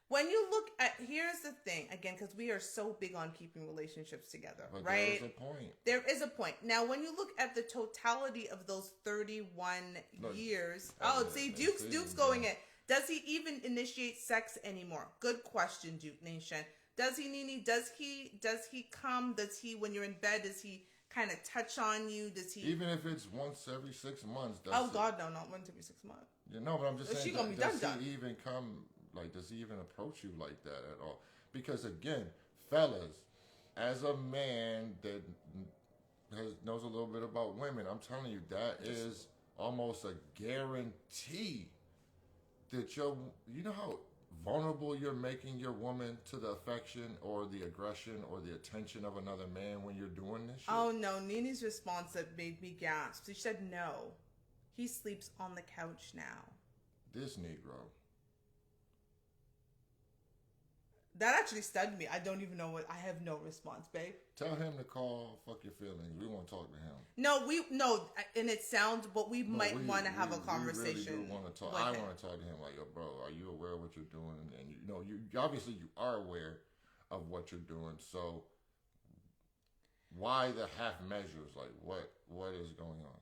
when you look at, here's the thing again, because we are so big on keeping relationships together, but right? There's a point. There is a point. Now, when you look at the totality of those 31 years, see, Duke's going in. Does he even initiate sex anymore? Good question, Duke Nation. Does he, Nini? Does he come? Does he, when you're in bed, does he kind of touch on you? Does he? Even if it's once every 6 months. God, no, not once every 6 months. You know, but I'm just saying. She gonna be done. He even come? Like, does he even approach you like that at all? Because again, fellas, as a man that knows a little bit about women, I'm telling you, that is almost a guarantee that you know how vulnerable you're making your woman to the affection or the aggression or the attention of another man when you're doing this shit? Oh no, Nini's response that made me gasp. She said no. He sleeps on the couch now. This Negro. That actually stunned me. I don't even know I have no response, babe. Tell him to call. Fuck your feelings. We want to talk to him. No, and it sounds, but we might want to have a conversation. We really do want to talk. I want to talk to him. Like, yo, bro, are you aware of what you're doing? And you obviously you are aware of what you're doing. So why the half measures? Like, what is going on?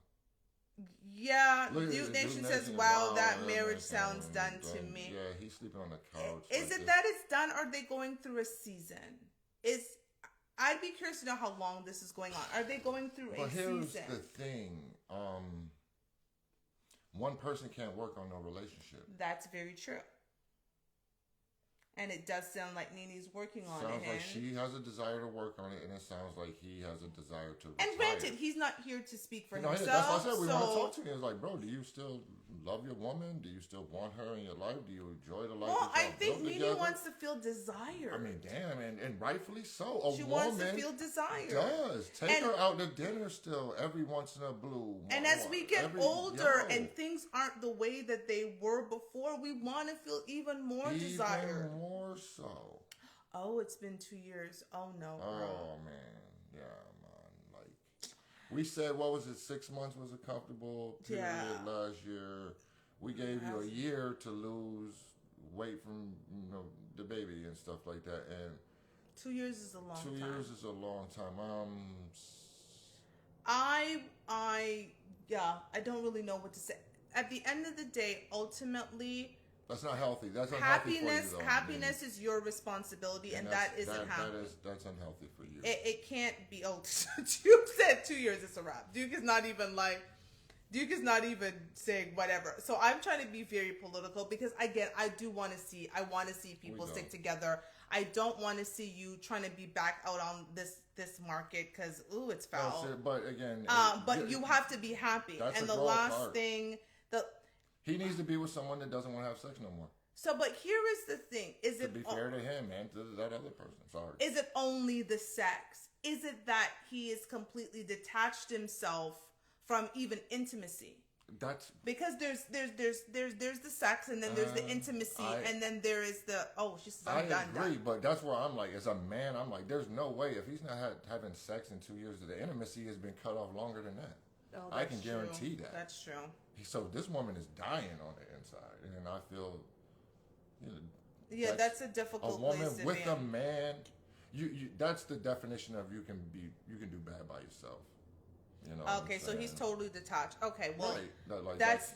Yeah, Duke Nation says, wow, that marriage sounds done to me. Yeah, he's sleeping on the couch. Is it that it's done, or are they going through a season? I'd be curious to know how long this is going on. Are they going through a season? But here's the thing. One person can't work on no relationship. That's very true. And it does sound like Nini's working on Sounds it. like she has a desire to work on it, and it sounds like he has a desire to retire. And granted, he's not here to speak for himself. That's what I said. We want to talk to him. It's like, bro, do you still love your woman? Do you still want her in your life? Do you enjoy the life Well, that I y'all think built Nini together? wants to feel desired. I mean, damn, and rightfully so. She wants to feel desired. Does. Take her out to dinner still every once in a blue. And as we get older and things aren't the way that they were before, we want to feel even more desired. Even more so. Oh, it's been 2 years. Oh, no, bro. Oh, man. Yeah, man. Like, we said, what was it, 6 months was a comfortable period last year. We gave you a year to lose weight from, the baby and stuff like that. And 2 years is a long time. 2 years is a long time. I don't really know what to say. At the end of the day, ultimately, that's not healthy. That's unhealthy for you, though. Happiness is your responsibility, and that isn't happy. That's unhealthy for you. It can't be. Oh, Duke said 2 years is a wrap. Duke is not even saying whatever. So I'm trying to be very political because again, I want to see people stick together. I don't want to see you trying to be back out on this market because it's foul. But again, but you have to be happy. And the last thing, he needs to be with someone that doesn't want to have sex no more. So, but here is the thing: to be fair to him and to that other person. Sorry. Is it only the sex? Is it that he is completely detached himself from even intimacy? That's because there's the sex, and then there's the intimacy, and then there is the she says I'm done. I agree, but that's where I'm like, as a man, I'm like, there's no way if he's not having sex in 2 years, the intimacy has been cut off longer than that. Oh, I can guarantee that. That's true. So this woman is dying on the inside, and I feel, that's a difficult. A woman place to with be a man, you that's the definition of you can do bad by yourself. Okay, so he's totally detached. Okay, well, right. That's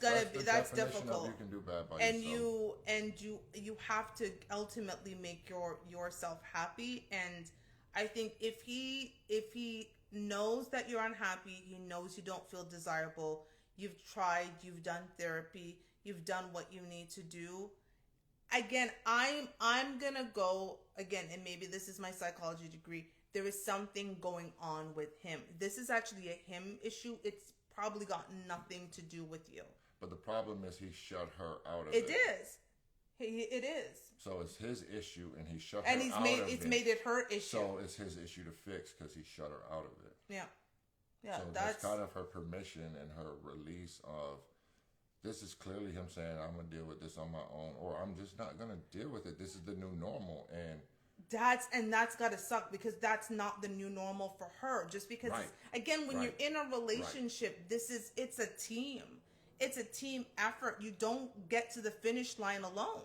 difficult. You can do bad by yourself. And you have to ultimately make yourself happy. And I think if he knows that you're unhappy, he knows you don't feel desirable. You've tried, you've done therapy, you've done what you need to do. Again, I'm gonna go again, and maybe this is my psychology degree. There is something going on with him. This is actually a him issue. It's probably got nothing to do with you. But the problem is he shut her out of it. It is. It is. So it's his issue, and he shut her out of it. And it's made it her issue. So it's his issue to fix because he shut her out of it. Yeah. Yeah, so that's kind of her permission and her release of, this is clearly him saying, I'm going to deal with this on my own, or I'm just not going to deal with it. This is the new normal. And that's got to suck because that's not the new normal for her. Just because, again, when you're in a relationship, it's a team. It's a team effort. You don't get to the finish line alone.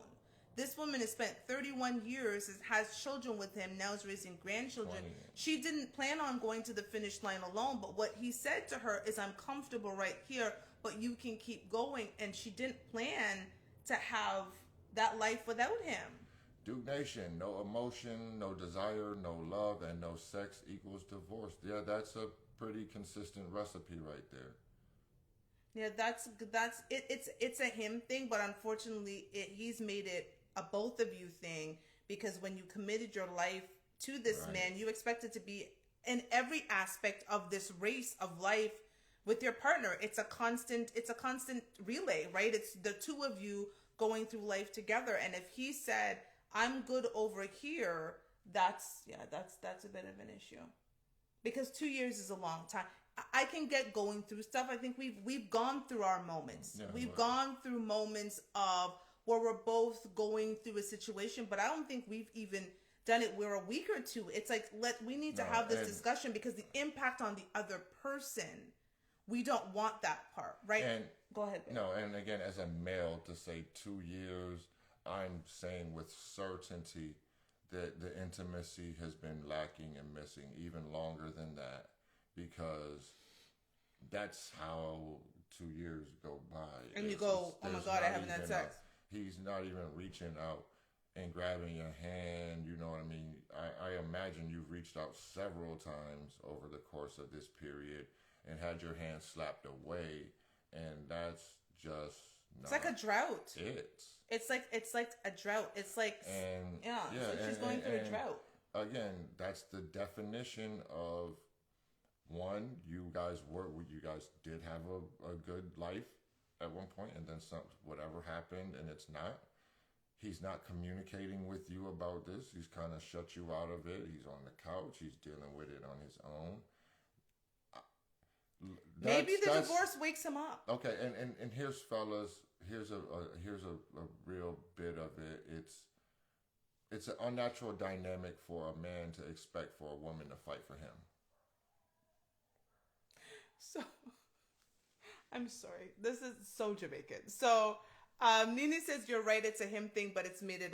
This woman has spent 31 years, has children with him, now is raising grandchildren. 20. She didn't plan on going to the finish line alone, but what he said to her is, I'm comfortable right here, but you can keep going. And she didn't plan to have that life without him. Duke Nation, no emotion, no desire, no love, and no sex equals divorce. Yeah, that's a pretty consistent recipe right there. Yeah, that's it. It's a him thing, but unfortunately, he's made it a both of you thing, because when you committed your life to this man, you expect it to be in every aspect of this race of life with your partner. It's a constant relay, right? It's the two of you going through life together. And if he said, I'm good over here, that's a bit of an issue, because 2 years is a long time. I can get going through stuff. I think we've gone through our moments. We've gone through moments of where we're both going through a situation, but I don't think we've even done it. We're a week or two. It's like, we need to have this discussion, because the impact on the other person, we don't want that part, right? And go ahead. Babe. No, and again, as a male, to say 2 years, I'm saying with certainty that the intimacy has been lacking and missing even longer than that, because that's how 2 years go by. And you go, oh my God, I haven't had sex. He's not even reaching out and grabbing your hand, you know what I mean? I imagine you've reached out several times over the course of this period and had your hand slapped away, and that's just It's like a drought. It's like a drought. It's like she's going through a drought. Again, that's the definition of one. You guys did have a good life at one point, and then whatever happened, and it's not. He's not communicating with you about this. He's kind of shut you out of it. He's on the couch. He's dealing with it on his own. Maybe the divorce wakes him up. Okay, and here's fellas. Here's a real bit of it. It's an unnatural dynamic for a man to expect for a woman to fight for him. So, I'm sorry. This is so Jamaican. So, Nini says you're right. It's a him thing, but it's made it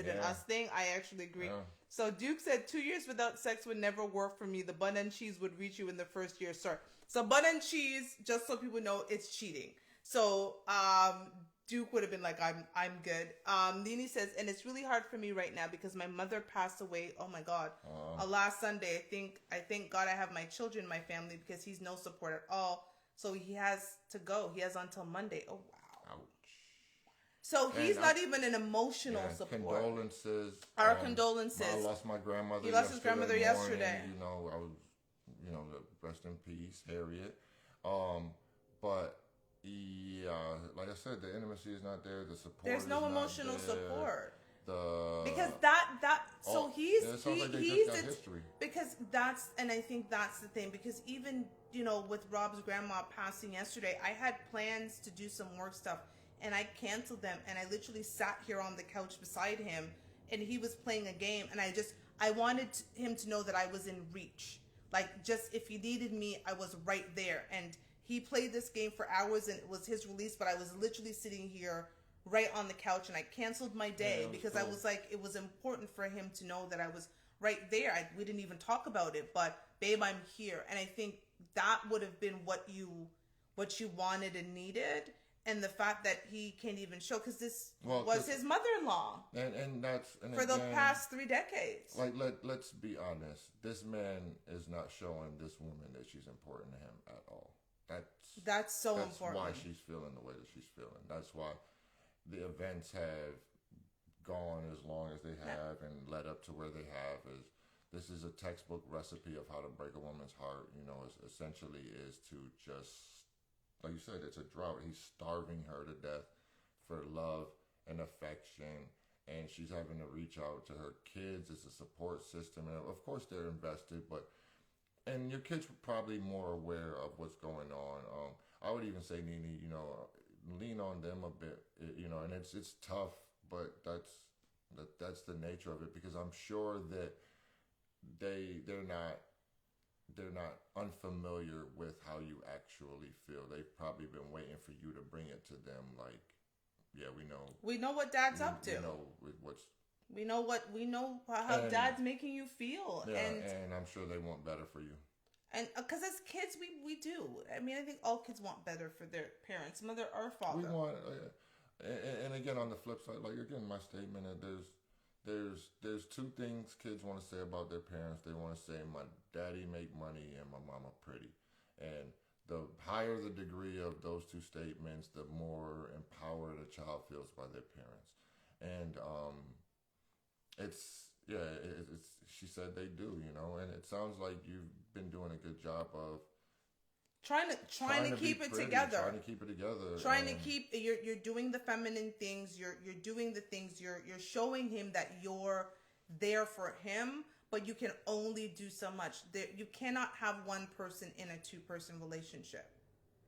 an us thing. I actually agree. Yeah. So Duke said 2 years without sex would never work for me. The bun and cheese would reach you in the first year, sir. So bun and cheese, just so people know, it's cheating. So Duke would have been like, I'm good. Nini says, and it's really hard for me right now because my mother passed away. Oh my God, last Sunday. I thank God I have my children, my family, because he's no support at all. So he has to go. He has until Monday. Oh wow. Ouch. So he's not even an emotional support. Condolences. Our condolences. I lost my grandmother. He lost his grandmother yesterday. You know, I was, rest in peace, Harriet. But yeah, like I said, the intimacy is not there. The support. There's no emotional there. Support. Because I think that's the thing, because even with Rob's grandma passing yesterday, I had plans to do some work stuff and I canceled them, and I literally sat here on the couch beside him and he was playing a game, and I wanted him to know that I was in reach, like, just if he needed me, I was right there. And he played this game for hours and it was his release, but I was literally sitting here right on the couch, and I canceled my day because cool. I was like, it was important for him to know that I was right there. We didn't even talk about it, but babe, I'm here. And I think that would have been what you wanted and needed. And the fact that he can't even show, because this was his mother-in-law, and for the past 3 decades. Like, let's be honest, this man is not showing this woman that she's important to him at all. That's important. That's why she's feeling the way that she's feeling. That's why the events have gone as long as they have and led up to where they have. This is a textbook recipe of how to break a woman's heart. Essentially is to just, like you said, it's a drought. He's starving her to death for love and affection, and she's having to reach out to her kids. It's a support system, and of course they're invested, and your kids were probably more aware of what's going on. I would even say, Nene, lean on them a bit, and it's tough, but that's the nature of it, because I'm sure that they're not unfamiliar with how you actually feel. They've probably been waiting for you to bring it to them. Like, yeah, we know what Dad's up to. We know how Dad's making you feel. Yeah, and I'm sure they want better for you. And because as kids, we do. I mean, I think all kids want better for their parents, mother or father. We want, and again, on the flip side, like, again, my statement that there's 2 things kids want to say about their parents. They want to say, my daddy make money and my mama pretty. And the higher the degree of those 2 statements, the more empowered a child feels by their parents. And it's she said they do, and it sounds like you've been doing a good job of trying to keep it together. Trying to keep you're doing the feminine things. You're doing the things. You're showing him that you're there for him, but you can only do so much. You cannot have one person in a 2-person relationship.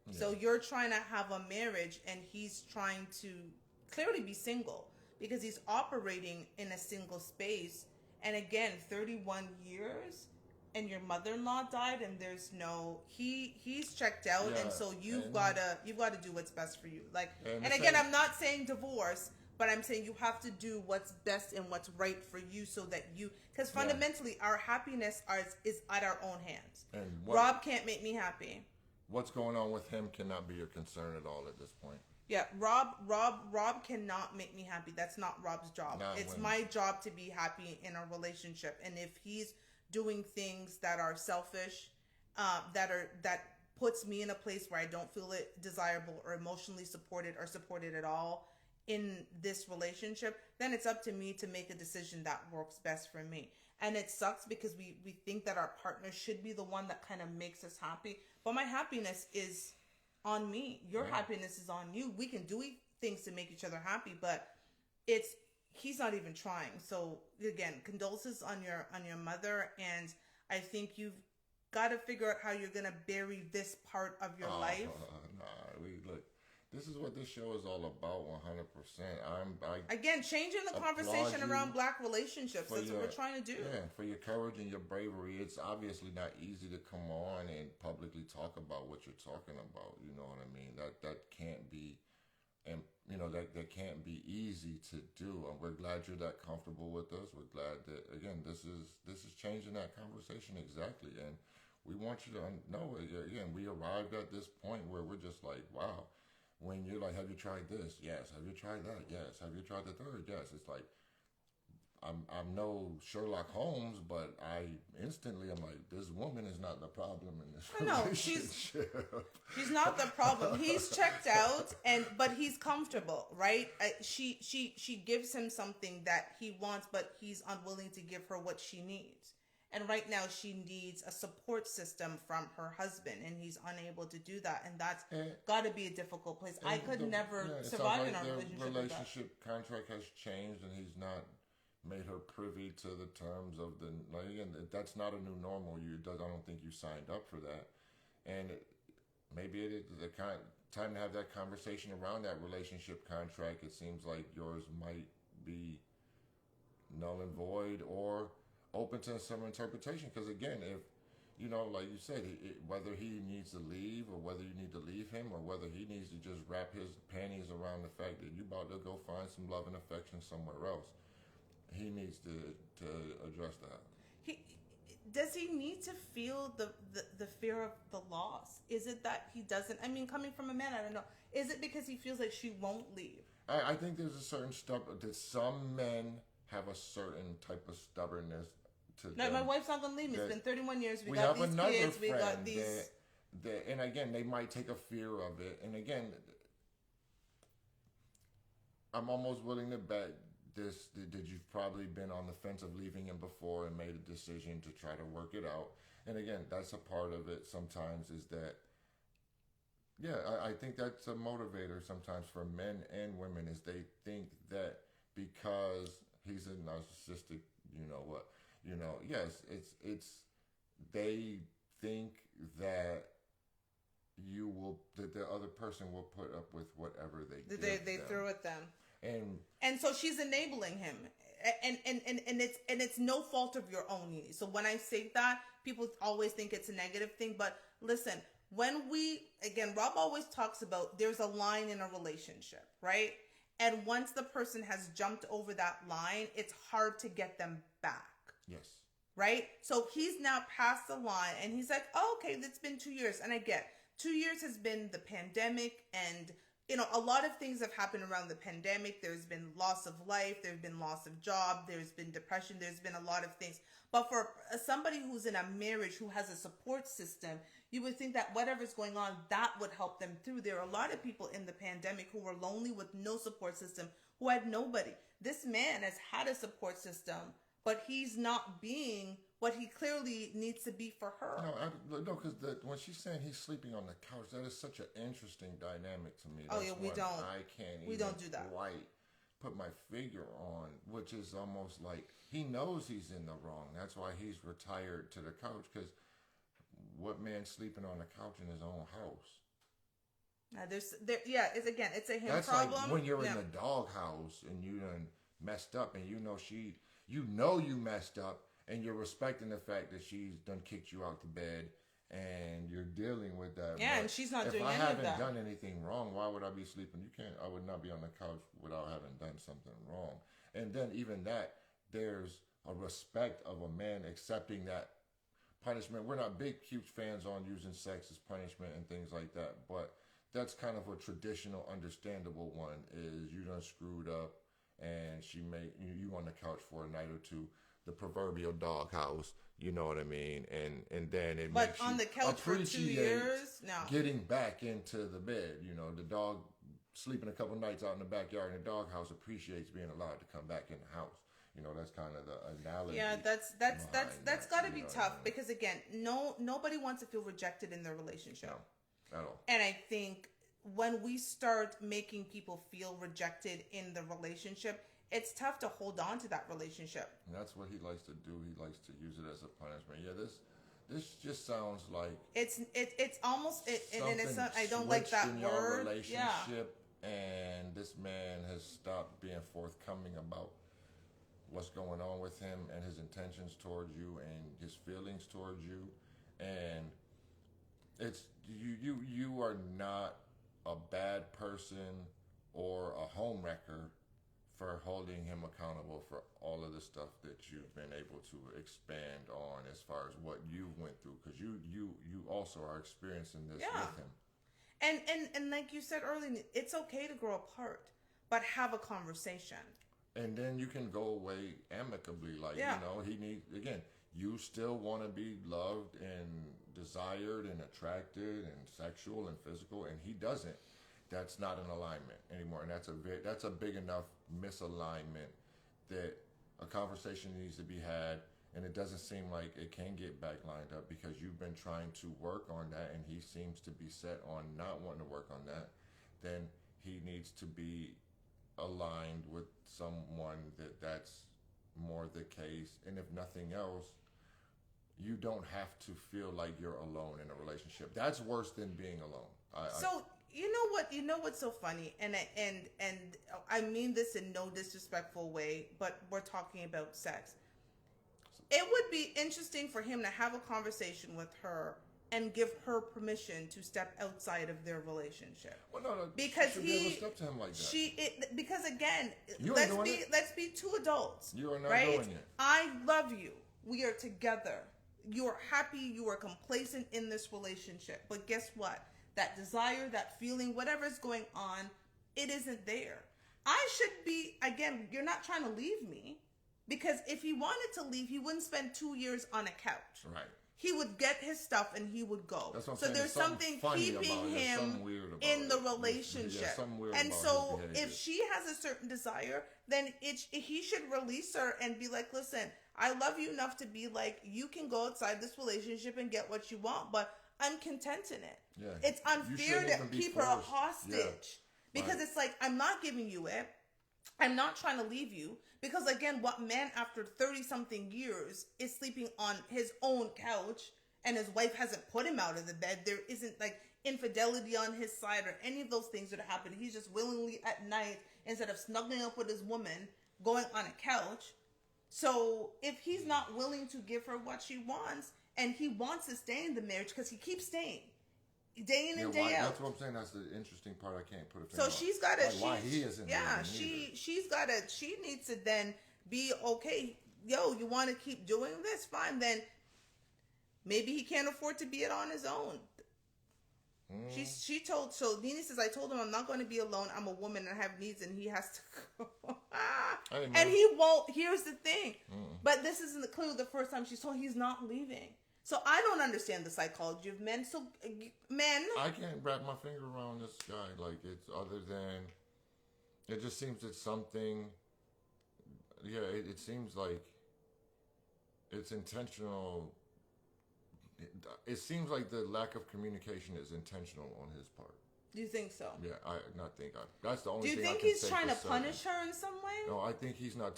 Yeah. So you're trying to have a marriage, and he's trying to clearly be single because he's operating in a single space. And again, 31 years, and your mother-in-law died, and there's he's checked out, and so you've got to do what's best for you. Like, and again, I'm not saying divorce, but I'm saying you have to do what's best and what's right for you, so that because fundamentally our happiness is at our own hands. And Rob can't make me happy. What's going on with him cannot be your concern at all at this point. Yeah, Rob cannot make me happy. That's not Rob's job. It's my job to be happy in a relationship. And if he's doing things that are selfish, that puts me in a place where I don't feel it desirable or emotionally supported or supported at all in this relationship, then it's up to me to make a decision that works best for me. And it sucks because we think that our partner should be the one that kind of makes us happy. But my happiness is on me. Your happiness is on you. We can do things to make each other happy, but he's not even trying. So again, condolences on your mother, and I think you've got to figure out how you're gonna bury this part of your life. Look. This is what this show is all about, 100%. Again, changing the conversation around black relationships. That's what we're trying to do. Yeah, for your courage and your bravery. It's obviously not easy to come on and publicly talk about what you're talking about. You know what I mean? That can't be, and that can't be easy to do. And we're glad you're that comfortable with us. We're glad that again, this is changing that conversation exactly. And we want you to know again. We arrived at this point where we're just like, wow. When you're like, have you tried this? Yes. Have you tried that? Yes. Have you tried the third? Yes. It's like, I'm no Sherlock Holmes, but I'm like, this woman is not the problem in this relationship. No, she's not the problem. He's checked out, but he's comfortable, right? She gives him something that he wants, but he's unwilling to give her what she needs. And right now she needs a support system from her husband, and he's unable to do that. And that's got to be a difficult place. I could never survive in our relationship. The relationship contract has changed, and he's not made her privy to the terms of again, that's not a new normal. I don't think you signed up for that. And maybe it is the time to have that conversation around that relationship contract. It seems like yours might be null and void or open to some interpretation, because again, if like you said, whether he needs to leave or whether you need to leave him or whether he needs to just wrap his panties around the fact that you about to go find some love and affection somewhere else, he needs to address that. Does he need to feel the fear of the loss? Is it that he doesn't? I mean, coming from a man, I don't know. Is it because he feels like she won't leave? I think there's a certain stuff that some men have a certain type of stubbornness. No, my wife's not gonna leave me. It's been 31 years. We got these kids. We got these. And again, they might take a fear of it. And again, I'm almost willing to bet that you've probably been on the fence of leaving him before and made a decision to try to work it out. And again, that's a part of it. Sometimes is that. Yeah, I think that's a motivator sometimes for men and women, is they think that because he's a narcissistic, yes, it's they think that that the other person will put up with whatever they throw at them. And so she's enabling him. And it's no fault of your own. So when I say that, people always think it's a negative thing, but listen, Rob always talks about there's a line in a relationship, right? And once the person has jumped over that line, it's hard to get them back. Yes. Right? So he's now past the line, and he's like, oh, okay, it's been 2 years. And I get 2 years has been the pandemic, and a lot of things have happened around the pandemic. There's been loss of life. There's been loss of job. There's been depression. There's been a lot of things. But for somebody who's in a marriage who has a support system, you would think that whatever's going on, that would help them through. There are a lot of people in the pandemic who were lonely with no support system, who had nobody. This man has had a support system, but he's not being what he clearly needs to be for her. No, because when she's saying he's sleeping on the couch, that is such an interesting dynamic to me. We don't. I can't. We don't do that. Quite put my figure on, which is almost like he knows he's in the wrong. That's why he's retired to the couch. Because what man sleeping on the couch in his own house? It's a him That's problem. That's like when you're in the doghouse and you done messed up, and you messed up. And you're respecting the fact that she's done kicked you out to bed, and you're dealing with that. Yeah, and she's not doing any of that. If I haven't done anything wrong, why would I be sleeping? I would not be on the couch without having done something wrong. And then even that, there's a respect of a man accepting that punishment. We're not big, huge fans on using sex as punishment and things like that, but that's kind of a traditional, understandable one. Is you done screwed up, and she made you on the couch for a night or two. the proverbial doghouse. You know what I mean? And then it But makes on you the couch for 2 appreciate years, no. getting back into the bed. You know, the dog sleeping a couple nights out in the backyard in the doghouse appreciates being allowed to come back in the house. You know, that's kind of the analogy. Yeah, that's got to be tough because again, nobody wants to feel rejected in their relationship. No, at all. And I think when we start making people feel rejected in the relationship, it's tough to hold on to that relationship. And that's what he likes to do. He likes to use it as a punishment. Yeah, this just sounds like it's almost and it's not, I don't like switched that in your word. relationship, and this man has stopped being forthcoming about what's going on with him and his intentions towards you and his feelings towards you, and it's you are not a bad person or a homewrecker for holding him accountable for all of the stuff that you've been able to expand on as far as what you went through, because you also are experiencing this with him. And like you said earlier, it's okay to grow apart, but have a conversation. And then you can go away amicably. Like, you know, he needs, again, you still want to be loved and desired and attracted and sexual and physical, and he doesn't. That's not an alignment anymore. And that's a big enough misalignment that a conversation needs to be had. And it doesn't seem like it can get back lined up because you've been trying to work on that, and he seems to be set on not wanting to work on that. Then he needs to be aligned with someone that's more the case. And if nothing else, you don't have to feel like you're alone in a relationship. That's worse than being alone. You know what's so funny, and I mean this in no disrespectful way, but we're talking about sex. It would be interesting for him to have a conversation with her and give her permission to step outside of their relationship. Well, no, because she should be able to step to him like that. Because again, let's be two adults. You are not right? doing it. I love you. We are together. You are happy. You are complacent in this relationship. But guess what? That desire, that feeling, whatever's going on, it isn't there. I should be, again, you're not trying to leave me. Because if he wanted to leave, he wouldn't spend 2 years on a couch. Right. He would get his stuff and he would go. That's what I'm so saying. there's something keeping him in the relationship. And so if she has a certain desire, then he should release her and be like, listen, I love you enough to be like, you can go outside this relationship and get what you want, but I'm content in it. Yeah. It's unfair to keep her a hostage. Because it's like, I'm not giving you it. I'm not trying to leave you. Because again, what man after 30-something years is sleeping on his own couch and his wife hasn't put him out of the bed? There isn't like infidelity on his side or any of those things that are happening. He's just willingly at night, instead of snuggling up with his woman, going on a couch. So if he's not willing to give her what she wants, and he wants to stay in the marriage because he keeps staying day in and day out. That's what I'm saying. That's the interesting part. I can't put a finger on. So she's got to. Why he isn't? Yeah, she's got to. She needs to then be okay. Yo, you want to keep doing this? Fine. Then maybe he can't afford to be it on his own. She told. So Nene says, I told him I'm not going to be alone. I'm a woman and I have needs, and he has to go. And he won't. Here's the thing. But this isn't clearly the first time she's told he's not leaving. So I don't understand the psychology of men. So men, I can't wrap my finger around this guy. Like, it's other than, it just seems it's something. Yeah, it seems like it's intentional. It seems like the lack of communication is intentional on his part. Do you think so? Yeah, that's the only thing. Do you think he's trying to punish her in some way? No, I think he's not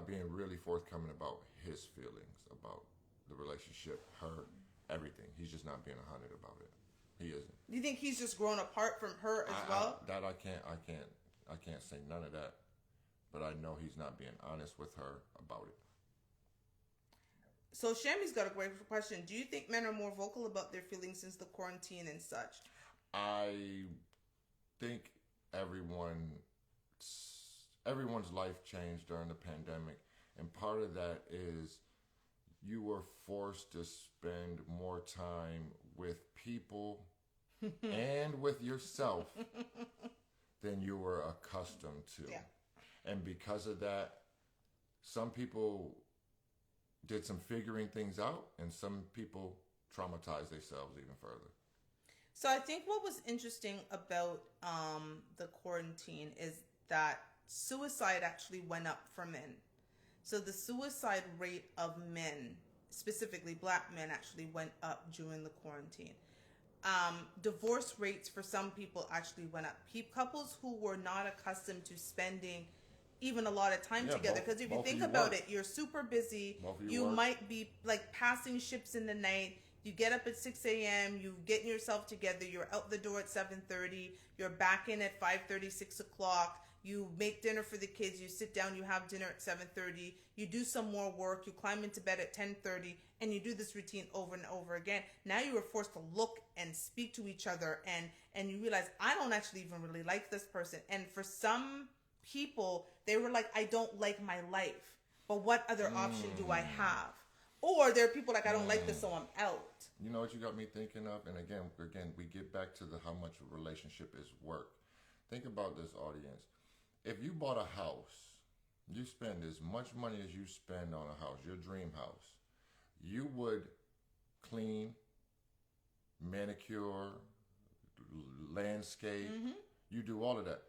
being really forthcoming about his feelings about the relationship, her, everything. He's just not being 100 about it. He isn't. Do you think he's just grown apart from her as well? I can't say none of that. But I know he's not being honest with her about it. So Shammy's got a great question. Do you think men are more vocal about their feelings since the quarantine and such? I think everyone's life changed during the pandemic, and part of that is you were forced to spend more time with people and with yourself than you were accustomed to. Yeah. And because of that, some people did some figuring things out, and some people traumatize themselves even further. So I think what was interesting about the quarantine is that suicide actually went up for men. So the suicide rate of men, specifically black men, actually went up during the quarantine. Divorce rates for some people actually went up. Couples who were not accustomed to spending even a lot of time together, because if you think about it, you're super busy. You might be like passing ships in the night. You get up at 6 a.m. You get yourself together. You're out the door at 7:30. You're back in at 5:30, 6 o'clock. You make dinner for the kids. You sit down. You have dinner at 7:30. You do some more work. You climb into bed at 10:30, and you do this routine over and over again. Now you are forced to look and speak to each other, and you realize I don't actually even really like this person. And for some people, they were like, I don't like my life, but what other option do I have? Or there are people like, I don't like this, so I'm out. You know what you got me thinking of? And again, we get back to how much a relationship is work. Think about this, audience. If you bought a house, you spend as much money as you spend on a house, your dream house. You would clean, manicure, landscape. You do all of that.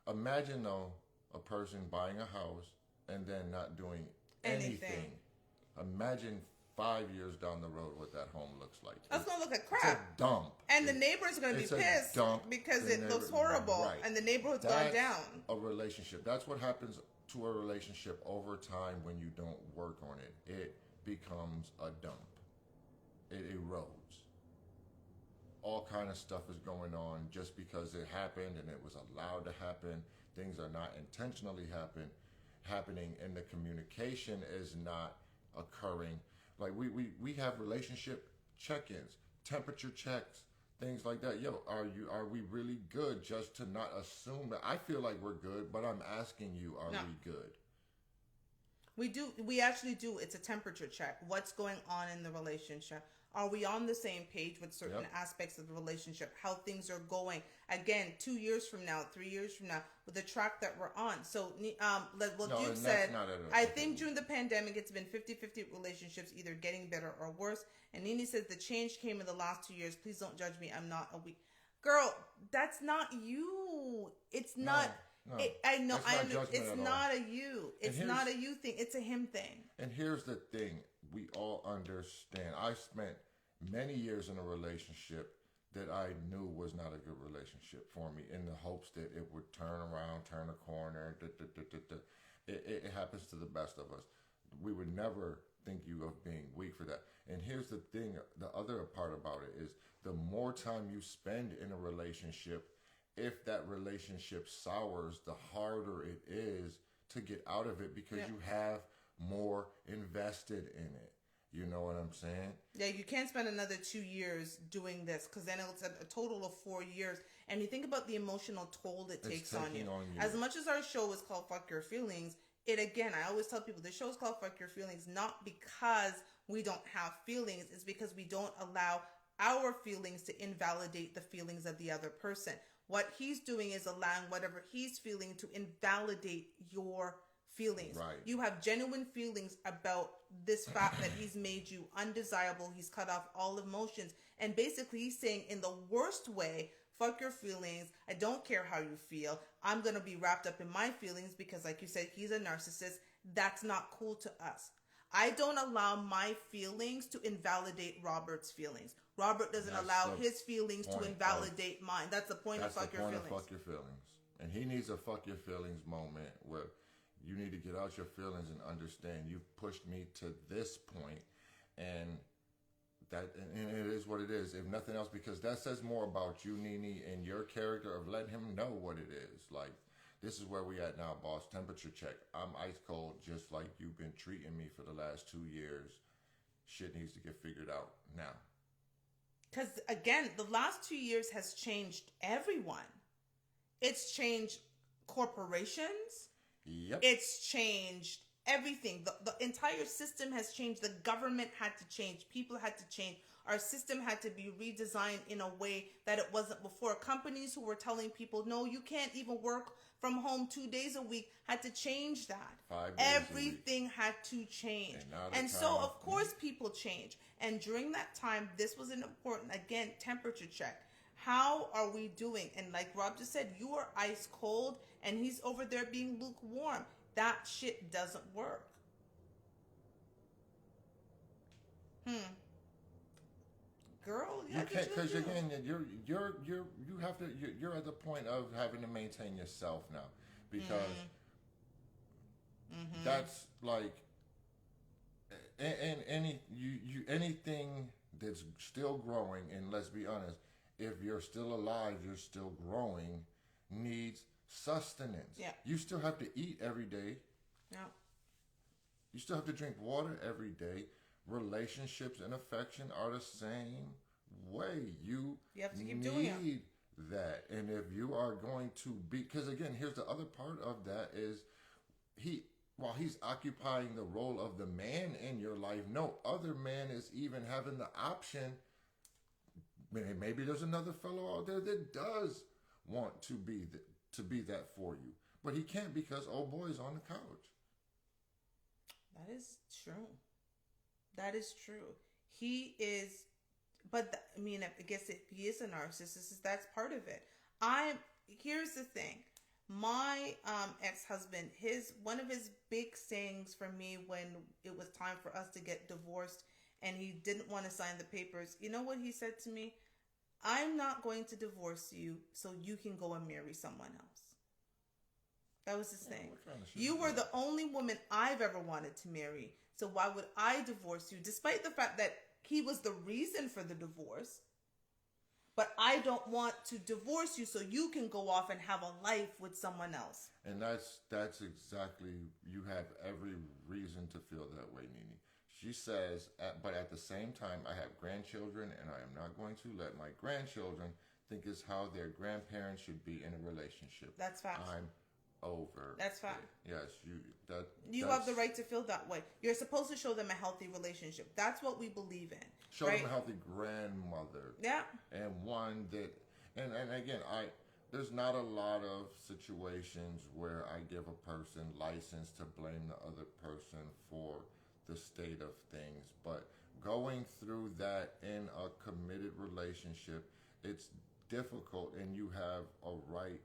Imagine, though, a person buying a house and then not doing anything. Imagine 5 years down the road what that home looks like. That's going to look like crap. It's a dump. And the neighbors are going to be pissed because it looks horrible. Right. And the neighborhood's gone down. A relationship. That's what happens to a relationship over time when you don't work on it. It becomes a dump. It erodes. All kind of stuff is going on just because it happened and it was allowed to happen. Things are not intentionally happening, and the communication is not occurring. Like we have relationship check-ins, temperature checks, things like that. Yo, are we really good? Just to not assume that. I feel like we're good, but I'm asking you, are we good? We do. We actually do. It's a temperature check. What's going on in the relationship? Are we on the same page with certain aspects of the relationship? How things are going? Again, 2 years from now, 3 years from now, with the track that we're on. So, you said, I think during the pandemic, it's been 50-50 relationships, either getting better or worse. And Nini says, the change came in the last 2 years. Please don't judge me. I'm not a weak girl. That's not you. It's not. No, I know. It's not a you. It's not a you thing. It's a him thing. And here's the thing. We all understand. I spent many years in a relationship that I knew was not a good relationship for me, in the hopes that it would turn around, turn a corner. It happens to the best of us. We would never think you of being weak for that. And here's the thing. The other part about it is the more time you spend in a relationship, if that relationship sours, the harder it is to get out of it, because you have more invested in it. You know what I'm saying? Yeah, you can't spend another 2 years doing this, because then it's a total of 4 years. And you think about the emotional toll it takes on you. As much as our show is called Fuck Your Feelings, I always tell people the show is called Fuck Your Feelings, not because we don't have feelings. It's because we don't allow our feelings to invalidate the feelings of the other person. What he's doing is allowing whatever he's feeling to invalidate your feelings. Right. You have genuine feelings about this fact that he's made you undesirable. He's cut off all emotions. And basically he's saying, in the worst way, fuck your feelings. I don't care how you feel. I'm going to be wrapped up in my feelings because, like you said, he's a narcissist. That's not cool to us. I don't allow my feelings to invalidate Robert's feelings. Robert doesn't allow his feelings to invalidate mine. That's the point of fuck your feelings. Fuck your feelings. And he needs a fuck your feelings moment where you need to get out your feelings and understand you've pushed me to this point, and it is what it is. If nothing else, because that says more about you, Nene, and your character of letting him know what it is. Like, this is where we at now, boss. Temperature check. I'm ice cold, just like you've been treating me for the last 2 years. Shit needs to get figured out now. Because, again, the last 2 years has changed everyone. It's changed corporations. Yep. It's changed Everything, the entire system has changed. The government had to change. People had to change. Our system had to be redesigned in a way that it wasn't before. Companies who were telling people, no, you can't even work from home 2 days a week, had to change that. 5 days Everything had to change. And so, of course, people change. And during that time, this was an important, again, temperature check. How are we doing? And like Rob just said, you are ice cold and he's over there being lukewarm. That shit doesn't work. Girl, you can't, because again, you're at the point of having to maintain yourself now, because that's like, and anything that's still growing, and let's be honest, if you're still alive, you're still growing, needs sustenance. Yeah. You still have to eat every day. Yeah. You still have to drink water every day. Relationships and affection are the same way. You have to keep doing it. That. And if you are going to be, because again, here's the other part of that is while he's occupying the role of the man in your life, no other man is even having the option. Maybe there's another fellow out there that does want to be that for you, but he can't because old boy's on the couch. That is true. That is true. He is, but I guess if he is a narcissist, that's part of it. Here's the thing. My ex-husband, one of his big sayings for me when it was time for us to get divorced and he didn't want to sign the papers, you know what he said to me? I'm not going to divorce you so you can go and marry someone else. That was his thing. You were the only woman I've ever wanted to marry. So why would I divorce you? Despite the fact that he was the reason for the divorce. But I don't want to divorce you so you can go off and have a life with someone else. And that's exactly, you have every reason to feel that way, Nene. She says, but at the same time, I have grandchildren and I am not going to let my grandchildren think is how their grandparents should be in a relationship. That's facts. I'm over. That's fact. Yes, you have the right to feel that way. You're supposed to show them a healthy relationship. That's what we believe in. Show them a healthy grandmother. Yeah. And one that, and again, there's not a lot of situations where I give a person license to blame the other person for the state of things, but going through that in a committed relationship, it's difficult, and you have a right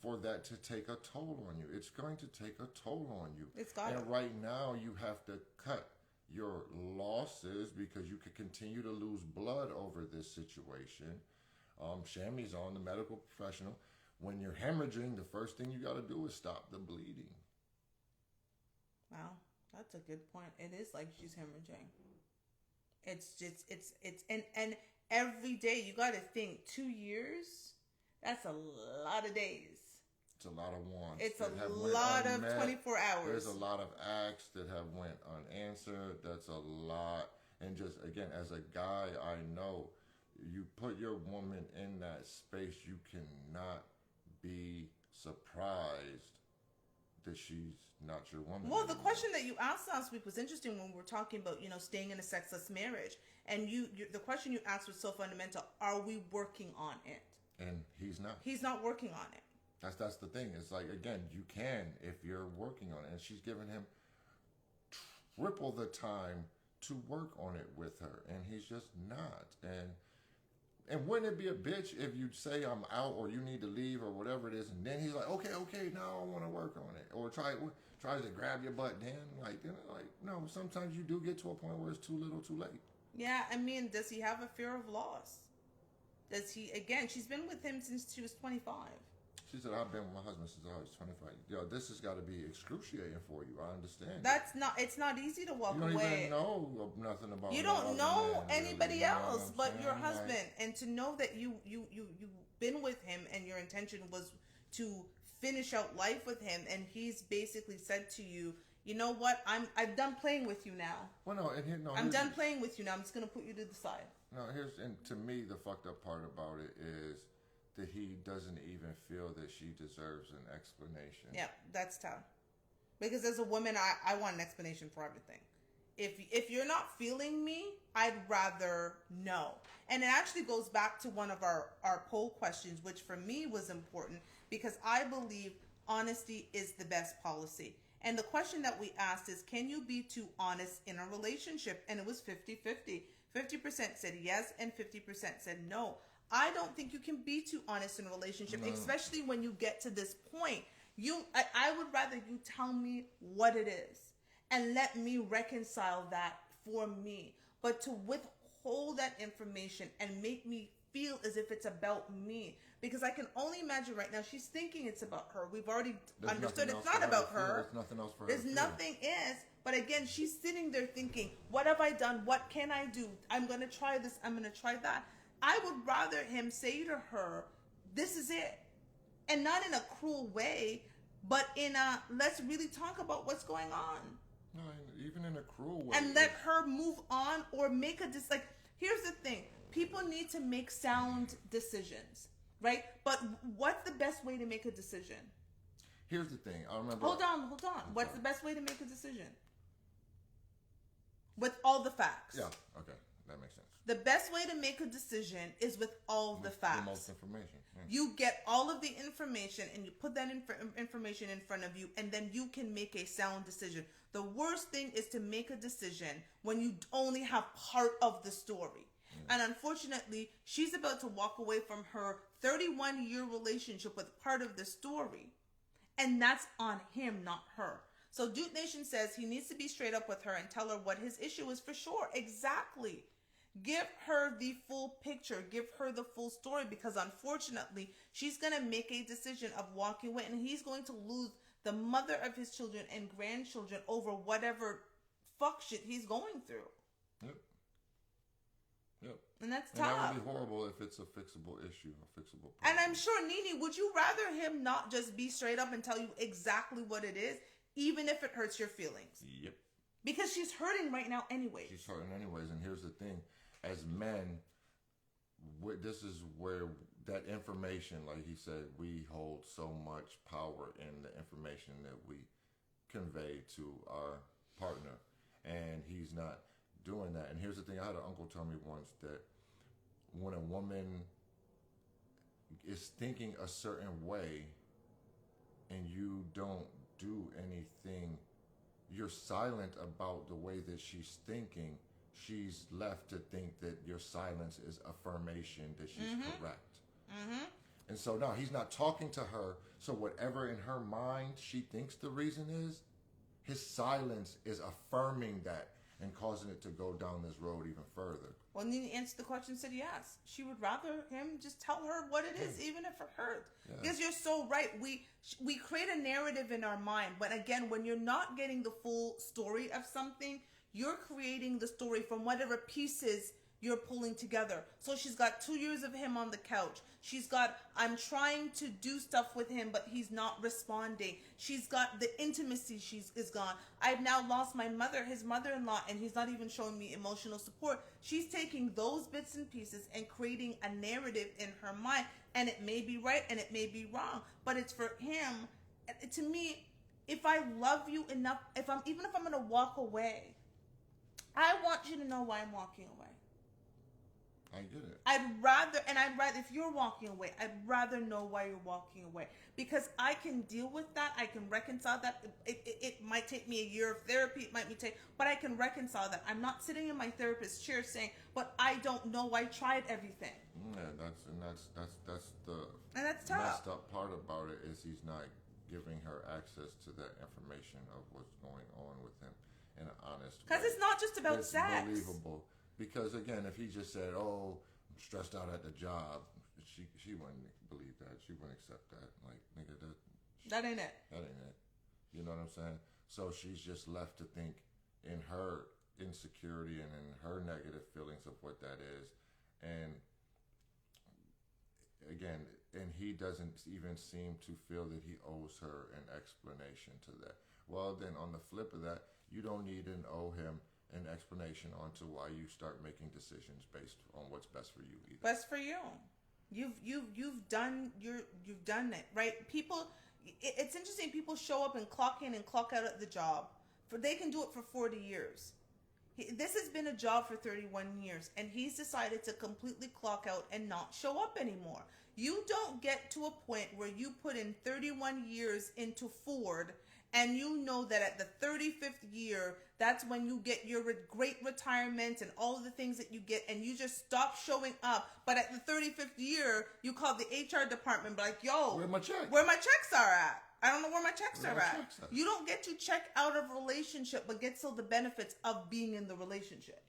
for that to take a toll on you. It's going to take a toll on you. It's got And right now, you have to cut your losses because you could continue to lose blood over this situation. Shammy's on, the medical professional. When you're hemorrhaging, the first thing you got to do is stop the bleeding. Wow, that's a good point. It is like she's hemorrhaging. It's just, and every day you got to think 2 years, that's a lot of days. It's a lot of wants. It's a lot of 24 hours. There's a lot of acts that have went unanswered. That's a lot. And just, again, as a guy, I know you put your woman in that space, you cannot be surprised that she's not your woman. Well, the question that you asked last week was interesting when we were talking about, staying in a sexless marriage. And the question you asked was so fundamental. Are we working on it? And he's not. He's not working on it. That's the thing. It's like, again, you can if you're working on it. And she's given him triple the time to work on it with her. And he's just not. And wouldn't it be a bitch if you say I'm out or you need to leave or whatever it is, and then he's like, okay, now I want to work on it. Or tries to grab your butt then. No, sometimes you do get to a point where it's too little too late. Yeah, does he have a fear of loss? Does he, again, she's been with him since she was 25. She said, I've been with my husband since I was 25. Yo, this has got to be excruciating for you. I understand. It's not easy to walk away. You don't even know nothing about You don't know man, anybody really, else but your husband. And to know that you've been with him and your intention was to finish out life with him, and he's basically said to you, you know what, I'm done playing with you now. Well, no, I'm done playing with you now. I'm just going to put you to the side. No, and to me, the fucked up part about it is that he doesn't even feel that she deserves an explanation. Yeah, that's tough. Because as a woman, I want an explanation for everything. If you're not feeling me, I'd rather know. And it actually goes back to one of our poll questions, which for me was important because I believe honesty is the best policy. And the question that we asked is, can you be too honest in a relationship? And it was 50-50. 50% said yes and 50% said no. I don't think you can be too honest in a relationship, especially when you get to this point. I would rather you tell me what it is and let me reconcile that for me. But to withhold that information and make me feel as if it's about me, because I can only imagine right now she's thinking it's about her. We've already understood it's not about her. There's nothing else for her. There's nothing is. But again, she's sitting there thinking, what have I done? What can I do? I'm going to try this. I'm going to try that. I would rather him say to her, this is it. And not in a cruel way, but in a, let's really talk about what's going on. No, even in a cruel way. And let her move on or make a like. Here's the thing: people need to make sound decisions, right? But what's the best way to make a decision? Here's the thing. I remember. Hold on. What's the best way to make a decision? With all the facts. Yeah. Okay, that makes sense. The best way to make a decision is with all the facts. The most information. Yeah. You get all of the information and you put that information in front of you, and then you can make a sound decision. The worst thing is to make a decision when you only have part of the story. And unfortunately, she's about to walk away from her 31-year relationship with part of the story. And that's on him, not her. So Duke Nation says he needs to be straight up with her and tell her what his issue is for sure. Exactly. Give her the full picture. Give her the full story, because unfortunately, she's going to make a decision of walking away, and he's going to lose the mother of his children and grandchildren over whatever fuck shit he's going through. Yep. And that's tough. And that would be horrible if it's a fixable issue, a fixable problem. And I'm sure, Nene, would you rather him not just be straight up and tell you exactly what it is, even if it hurts your feelings? Yep. Because she's hurting right now anyways. She's hurting anyways. And here's the thing. As men, this is where that information, like he said, we hold so much power in the information that we convey to our partner. And he's not doing that. And here's the thing. I had an uncle tell me once that when a woman is thinking a certain way and you don't do anything, you're silent about the way that she's thinking, she's left to think that your silence is affirmation that she's correct. Mm-hmm. And so now he's not talking to her, so whatever in her mind she thinks the reason is, his silence is affirming that and causing it to go down this road even further. Well, Nene answered the question and said yes. She would rather him just tell her what it is, even if it hurts. Yeah. Because you're so right. We create a narrative in our mind. But again, when you're not getting the full story of something, you're creating the story from whatever pieces you're pulling together. So she's got 2 years of him on the couch. She's got, I'm trying to do stuff with him, but he's not responding. She's got the intimacy is gone. I've now lost my mother, his mother-in-law, and he's not even showing me emotional support. She's taking those bits and pieces and creating a narrative in her mind. And it may be right and it may be wrong, but it's for him. To me, if I love you enough, even if I'm going to walk away, I want you to know why I'm walking away. I get it. I'd rather, if you're walking away, I'd rather know why you're walking away, because I can deal with that. I can reconcile that. It might take me a year of therapy. It might be but I can reconcile that. I'm not sitting in my therapist's chair saying, but I don't know. I tried everything. Yeah, that's the and that's tough. Messed up part about it is he's not giving her access to that information of what's going on with him in an honest way. Because it's not just about sex. It's believable. Because again, if he just said, "Oh, I'm stressed out at the job," she wouldn't believe that. She wouldn't accept that. Like, nigga, that ain't it. That ain't it. You know what I'm saying? So she's just left to think in her insecurity and in her negative feelings of what that is, and again, and he doesn't even seem to feel that he owes her an explanation to that. Well, then on the flip of that, you don't need to owe him an explanation onto why you start making decisions based on what's best for you either. Best for you. You've done it, right? People, it's interesting. People show up and clock in and clock out at the job. They can do it for 40 years. This has been a job for 31 years, and he's decided to completely clock out and not show up anymore. You don't get to a point where you put in 31 years into Ford, and you know that at the 35th year, that's when you get your great retirement and all of the things that you get, and you just stop showing up. But at the 35th year, you call the HR department, be like, yo, where my check? Where my checks are at? I don't know where my checks are at. You don't get to check out of a relationship, but get still the benefits of being in the relationship.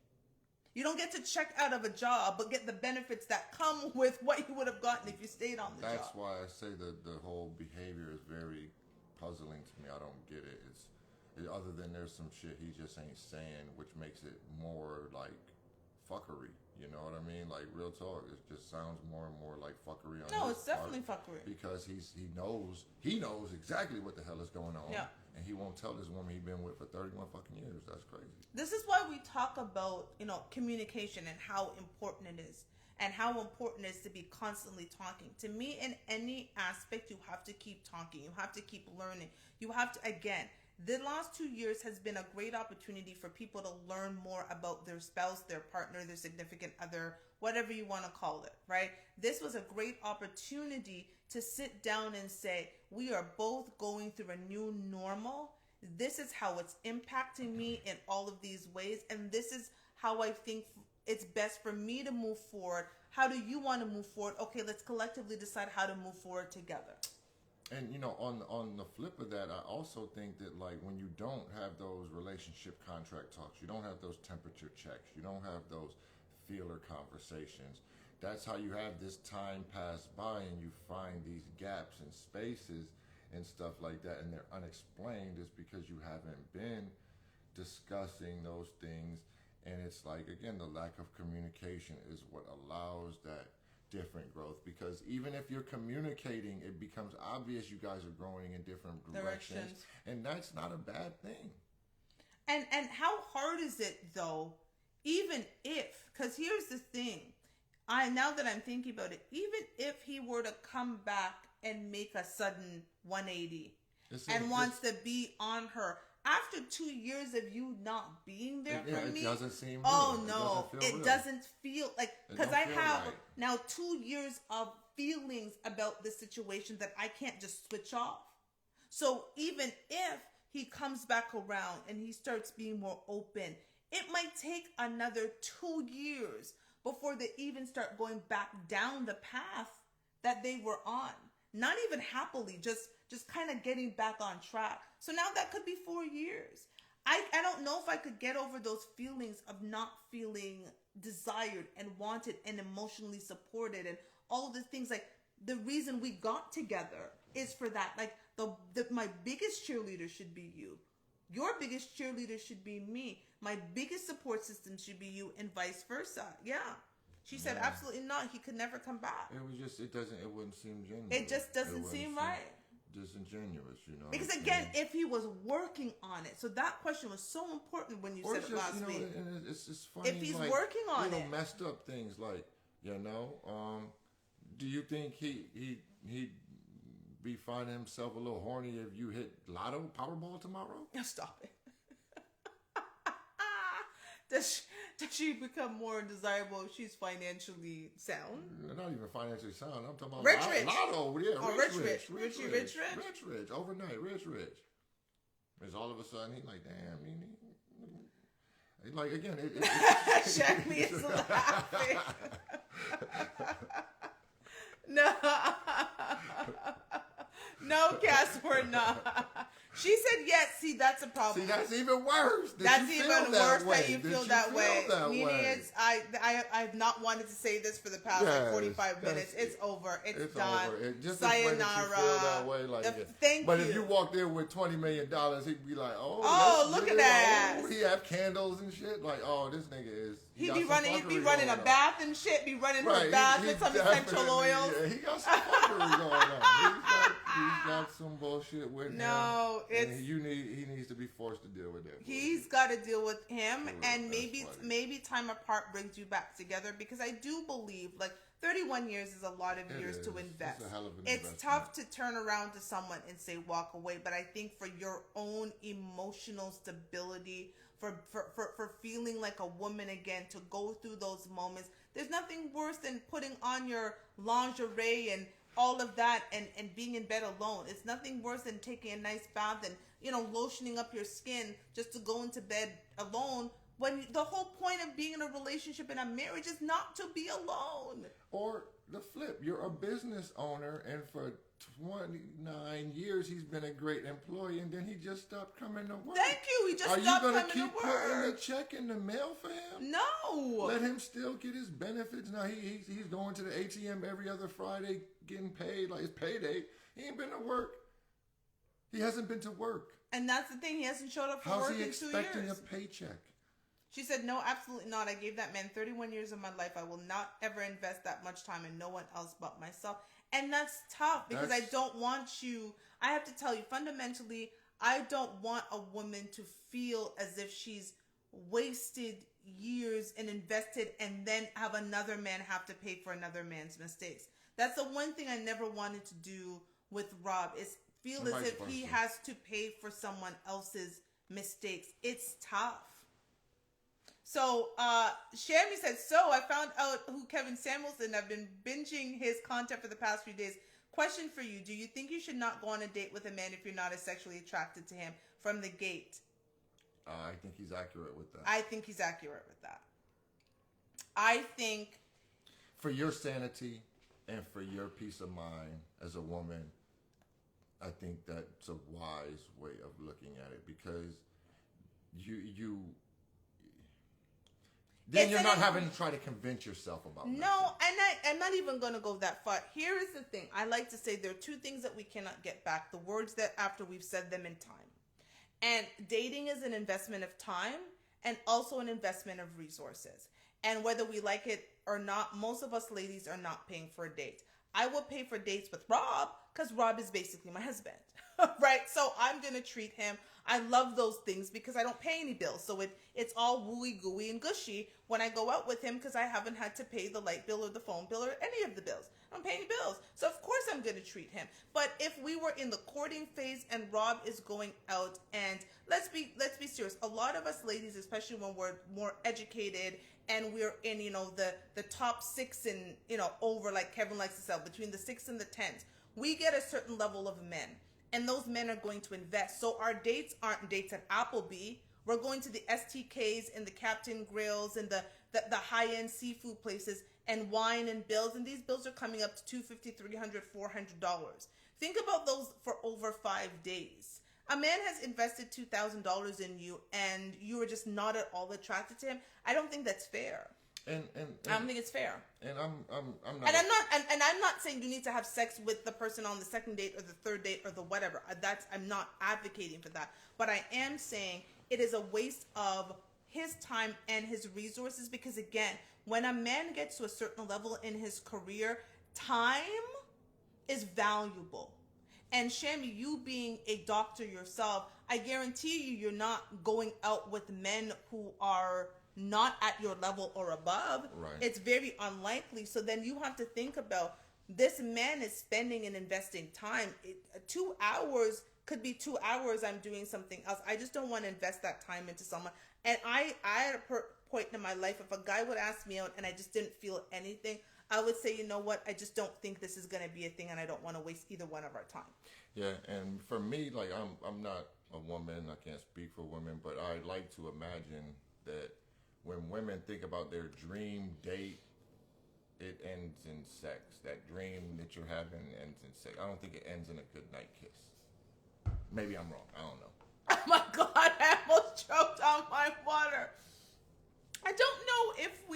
You don't get to check out of a job, but get the benefits that come with what you would have gotten if you stayed on the job. That's why I say that the whole behavior is very puzzling to me. I don't get it. Other than there's some shit he just ain't saying, which makes it more like fuckery. You know what I mean? Like, real talk. It just sounds more and more like fuckery on No, his it's definitely part, fuckery. because he knows exactly what the hell is going on. Yeah. And he won't tell this woman he's been with for 31 fucking years. That's crazy. This is why we talk about, communication and how important it is, and how important it is to be constantly talking. To me, in any aspect, you have to keep talking. You have to keep learning. You have to, again, the last 2 years has been a great opportunity for people to learn more about their spouse, their partner, their significant other, whatever you want to call it, right? This was a great opportunity to sit down and say, we are both going through a new normal. This is how it's impacting me in all of these ways. And this is how I think it's best for me to move forward. How do you want to move forward? Okay, let's collectively decide how to move forward together. And on the flip of that, I also think that, like, when you don't have those relationship contract talks, you don't have those temperature checks, you don't have those feeler conversations. That's how you have this time pass by, and you find these gaps and spaces and stuff like that, and they're unexplained. Is because you haven't been discussing those things, and it's like, again, the lack of communication is what allows that different growth. Because even if you're communicating, it becomes obvious you guys are growing in different directions. And that's not a bad thing. And how hard is it, though, even if, because here's the thing, now that I'm thinking about it, even if he were to come back and make a sudden 180 and wants to be on her after 2 years of you not being there for me, it doesn't seem real. Oh no, it doesn't feel like, because I have right. now 2 years of feelings about this situation that I can't just switch off. So even if he comes back around and he starts being more open, it might take another 2 years before they even start going back down the path that they were on. Not even happily, just kind of getting back on track. So now that could be 4 years. I don't know if I could get over those feelings of not feeling desired and wanted and emotionally supported and all of the things. Like, the reason we got together is for that. Like, my biggest cheerleader should be you. Your biggest cheerleader should be me. My biggest support system should be you, and vice versa. Yeah. She said, absolutely not. He could never come back. It was just, it wouldn't seem genuine. It just doesn't seem right. Disingenuous, Because again, if he was working on it, so that question was so important when you said it last week. And it's just funny. If he's working on it, messed up things like, do you think he'd be finding himself a little horny if you hit Lotto Powerball tomorrow? Stop it. Does she become more desirable if she's financially sound? Not even financially sound. I'm talking about rich. Lotto. Yeah, oh, rich. Rich. Overnight, rich. It's all of a sudden, he's like, damn, like, again, Shaggy is laughing. No, Casper, no. She said yes. See, that's a problem. See, that's even worse. That's even worse that you feel that way. I have not wanted to say this for the past 45 minutes. It's over. It's done. Over. Just sayonara. Thank you. But if you walked in with $20 million, he'd be like, look at that. Oh, he have candles and shit. Like, this nigga is. He'd be running a bath and shit. Be running her bath with some essential oils. Yeah, he got some fuckery going on. He's got some bullshit with him. No, he needs to be forced to deal with that. He's got to deal with him, and maybe time apart brings you back together, because I do believe, like, 31 years is a lot of years to invest. It's a hell of an It's investment. tough to turn around to someone and say walk away, but I think for your own emotional stability, for feeling like a woman again, to go through those moments, there's nothing worse than putting on your lingerie and all of that and being in bed alone. It's nothing worse than taking a nice bath and, lotioning up your skin just to go into bed alone, when the whole point of being in a relationship and a marriage is not to be alone. Or the flip, you're a business owner, and for 29 years he's been a great employee, and then he just stopped coming to work. Thank you. He just Are you stopped going to coming keep to work. putting a check in the mail for him? No. Let him still get his benefits. Now he's going to the ATM every other Friday getting paid, like it's payday. He ain't been to work. He hasn't been to work. And that's the thing. He hasn't showed up for How's work he in 2 years. expecting a paycheck? She said, no, absolutely not. I gave that man 31 years of my life. I will not ever invest that much time in no one else but myself. And that's tough because I don't want you, I have to tell you, fundamentally, I don't want a woman to feel as if she's wasted years and invested and then have another man have to pay for another man's mistakes. That's the one thing I never wanted to do with Rob, is feel as if he has to pay for someone else's mistakes. It's tough. So, Shammy said, so I found out who Kevin Samuelson, I've been binging his content for the past few days. Question for you. Do you think you should not go on a date with a man if you're not as sexually attracted to him from the gate? I think he's accurate with that. I think he's accurate with that. I think, for your sanity and for your peace of mind as a woman, I think that's a wise way of looking at it, because then you're not having to try to convince yourself about nothing. No, and I'm not even going to go that far. Here is the thing. I like to say there are two things that we cannot get back. The words that after we've said them in time. And dating is an investment of time and also an investment of resources. And whether we like it or not, most of us ladies are not paying for a date. I will pay for dates with Rob because Rob is basically my husband, right? So I'm going to treat him. I love those things because I don't pay any bills. So it's all wooey gooey and gushy when I go out with him, because I haven't had to pay the light bill or the phone bill or any of the bills. I don't pay any bills. So of course I'm going to treat him. But if we were in the courting phase and Rob is going out, and let's be serious. A lot of us ladies, especially when we're more educated and we're in, the top 6 and, over, like Kevin likes to sell, between the 6 and the 10s, we get a certain level of men. And those men are going to invest. So our dates aren't dates at Applebee. We're going to the STKs and the Captain Grills and the high-end seafood places and wine and bills. And these bills are coming up to $250, $300, $400. Think about those for over 5 days. A man has invested $2,000 in you and you are just not at all attracted to him. I don't think that's fair. And I don't think it's fair. And I'm not. And I'm not saying you need to have sex with the person on the second date or the third date or the whatever. I'm not advocating for that. But I am saying it is a waste of his time and his resources, because again, when a man gets to a certain level in his career, time is valuable. And Shammy, you being a doctor yourself, I guarantee you're not going out with men who are not at your level or above. Right. It's very unlikely. So then you have to think about, this man is spending and investing time. 2 hours could be 2 hours I'm doing something else. I just don't want to invest that time into someone. And I at a point in my life, if a guy would ask me out and I just didn't feel anything, I would say, you know what, I just don't think this is going to be a thing, and I don't want to waste either one of our time. Yeah, and for me, like, I'm not a woman. I can't speak for women, but I like to imagine that when women think about their dream date, it ends in sex. That dream that you're having ends in sex. I don't think it ends in a good night kiss. Maybe I'm wrong. I don't know. Oh my God, I almost choked on my water. I don't know if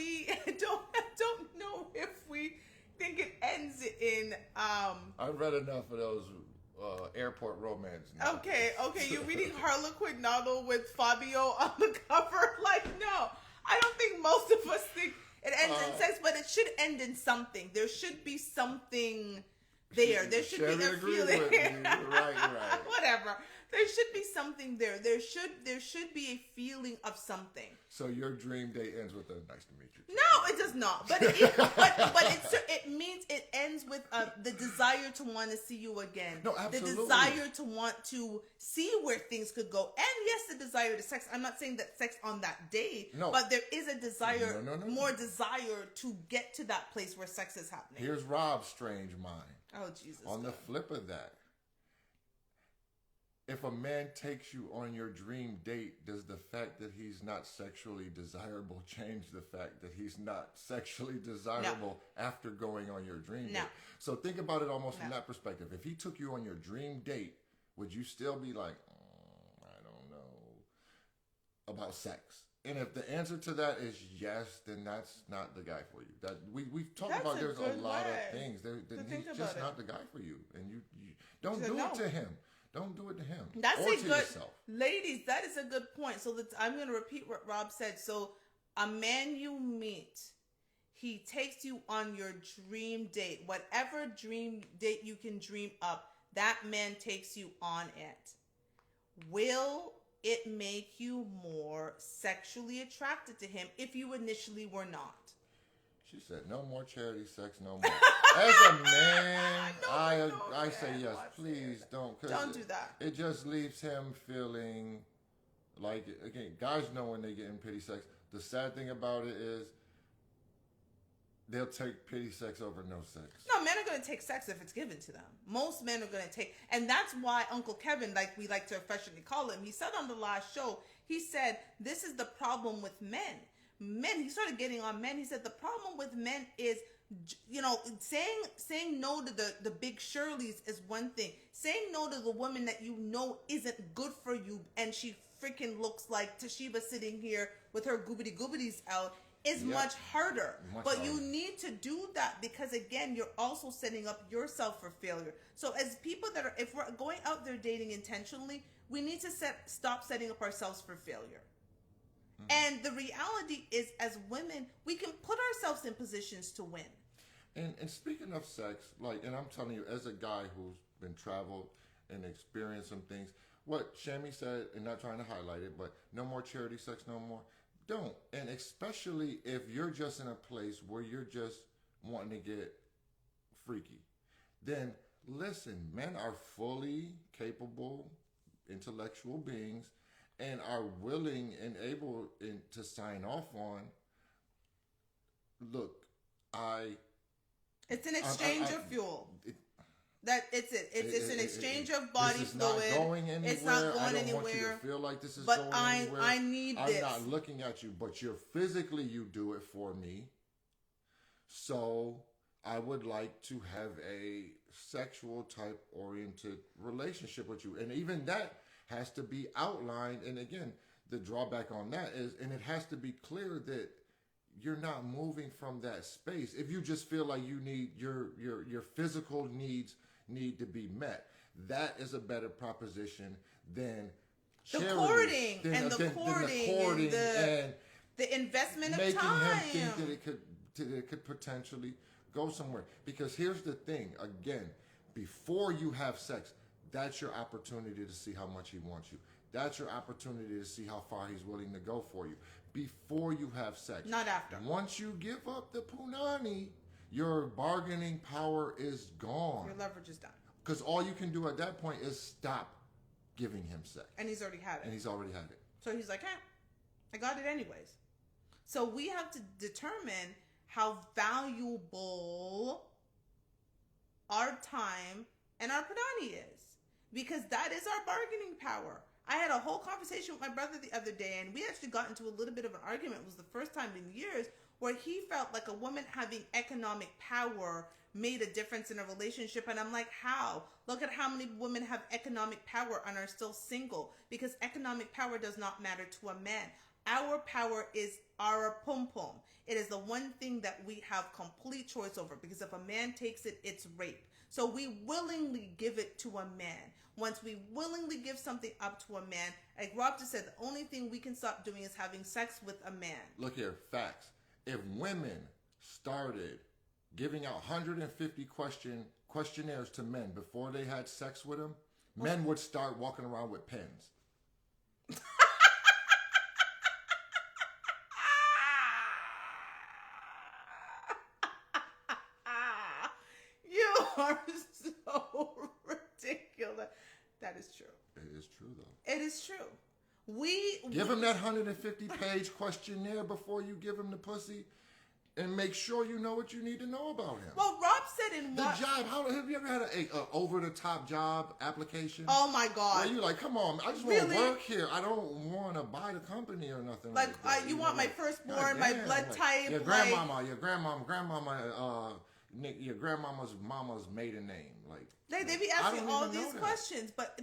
we think it ends in I've read enough of those airport romance novels. Okay, you're reading Harlequin novel with Fabio on the cover. Like, no, I don't think most of us think it ends in sex, but it should end in something. There should be something there. There should be a feeling. Right. whatever. There should be something there. There should be a feeling of something. So your dream date ends with a nice to meet you. No, it does not. But it means it ends with the desire to want to see you again. No, absolutely. The desire to want to see where things could go. And yes, the desire to sex. I'm not saying that sex on that day. No. But there is a desire, No. more desire to get to that place where sex is happening. Here's Rob's strange mind. Oh, Jesus. On the flip of that, if a man takes you on your dream date, does the fact that he's not sexually desirable change the fact that he's not sexually desirable after going on your dream date? So think about it almost from that perspective. If he took you on your dream date, would you still be like, I don't know, about sex? And if the answer to that is yes, then that's not the guy for you. That we've talked about. There's a lot of things. He's just not the guy for you, and you don't do it to him. Don't do it to him. That's or a to good, yourself. Ladies. That is a good point. So I'm going to repeat what Rob said. So a man you meet, he takes you on your dream date, whatever dream date you can dream up. That man takes you on it. Will it make you more sexually attracted to him if you initially were not? She said, "No more charity sex, no more." As a man, I say yes. Please don't. Don't do that. It just leaves him feeling like, again, guys know when they get in pity sex. The sad thing about it is they'll take pity sex over no sex. No, men are going to take sex if it's given to them. Most men are going to take, and that's why Uncle Kevin, like we like to affectionately call him, he said on the last show, he said, this is the problem with men. He started getting on men. He said the problem with men is, saying no to the big Shirleys is one thing. Saying no to the woman that you know isn't good for you and she freaking looks like Toshiba sitting here with her goobity-goobities out is much harder. But you need to do that because, again, you're also setting up yourself for failure. So as people if we're going out there dating intentionally, we need to stop setting up ourselves for failure. And the reality is, as women, we can put ourselves in positions to win. And speaking of sex, and I'm telling you, as a guy who's been traveled and experienced some things, what Shammy said, and not trying to highlight it, but no more charity sex, no more. Don't. And especially if you're just in a place where you're just wanting to get freaky, then listen, men are fully capable, intellectual beings, and are willing and able to sign off on, look, it's an exchange of fuel. It's an exchange of body fluid. It's not going anywhere. It's not going I don't anywhere. want you to feel like this is but going anywhere. I need this. I'm not looking at you, but you're physically, you do it for me. So I would like to have a sexual type oriented relationship with you. And even that has to be outlined. And again, the drawback on that is, and it has to be clear that you're not moving from that space. If you just feel like you need your physical needs need to be met, that is a better proposition than the charity, courting and the investment of making time. Making him think that it could potentially go somewhere. Because here's the thing, again, before you have sex, that's your opportunity to see how much he wants you. That's your opportunity to see how far he's willing to go for you. Before you have sex. Not after. Once you give up the punani, your bargaining power is gone. Your leverage is done. Because all you can do at that point is stop giving him sex. And he's already had it. So he's like, I got it anyways. So we have to determine how valuable our time and our punani is. Because that is our bargaining power. I had a whole conversation with my brother the other day, and we actually got into a little bit of an argument. It was the first time in years where he felt like a woman having economic power made a difference in a relationship. And I'm like, how? Look at how many women have economic power and are still single. Because economic power does not matter to a man. Our power is our pum-pum. It is the one thing that we have complete choice over. Because if a man takes it, it's rape. So we willingly give it to a man. Once we willingly give something up to a man, like Rob just said, the only thing we can stop doing is having sex with a man. Look here, facts. If women started giving out 150 questionnaires to men before they had sex with them, Men would start walking around with pens. You are so ridiculous. That is true. It is true, though. It is true. Give him that 150-page questionnaire before you give him the pussy, and make sure you know what you need to know about him. Well, Rob said in the what job. Have you ever had a over-the-top job application? Oh my God! Where you like, come on, I just want to work here. I don't want to buy the company or nothing. Like that. You want my firstborn, my blood type, your grandmama, your grandmama's mama's maiden name. Like they be asking all these questions, but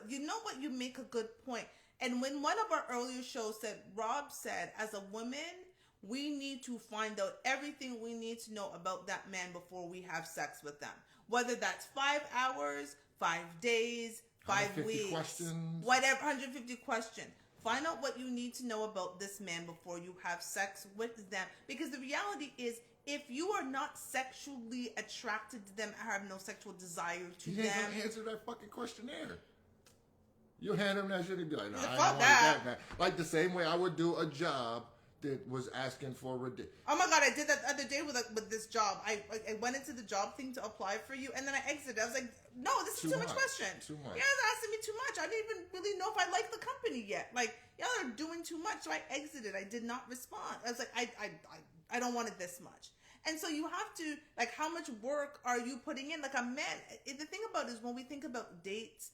you know what? You make a good point. And when one of our earlier shows said, Rob said, as a woman, we need to find out everything we need to know about that man before we have sex with them. Whether that's 5 hours, 5 days, 5 weeks, questions. Whatever, 150 questions. Find out what you need to know about this man before you have sex with them. Because the reality is, if you are not sexually attracted to them, have no sexual desire to them. He ain't gonna answer that fucking questionnaire. You hand him that shit, he'd be like, "No, I Fuck ain't want that." that." Like the same way I would do a job that was asking for Oh my God, I did that the other day with this job. I went into the job thing to apply for you, and then I exited. I was like, no, this is too much question. Too much. You guys are asking me too much. I didn't even really know if I like the company yet. Like, y'all are doing too much. So I exited. I did not respond. I was like, I don't want it this much. And so you have to, like, how much work are you putting in? Like a man, the thing about it is when we think about dates,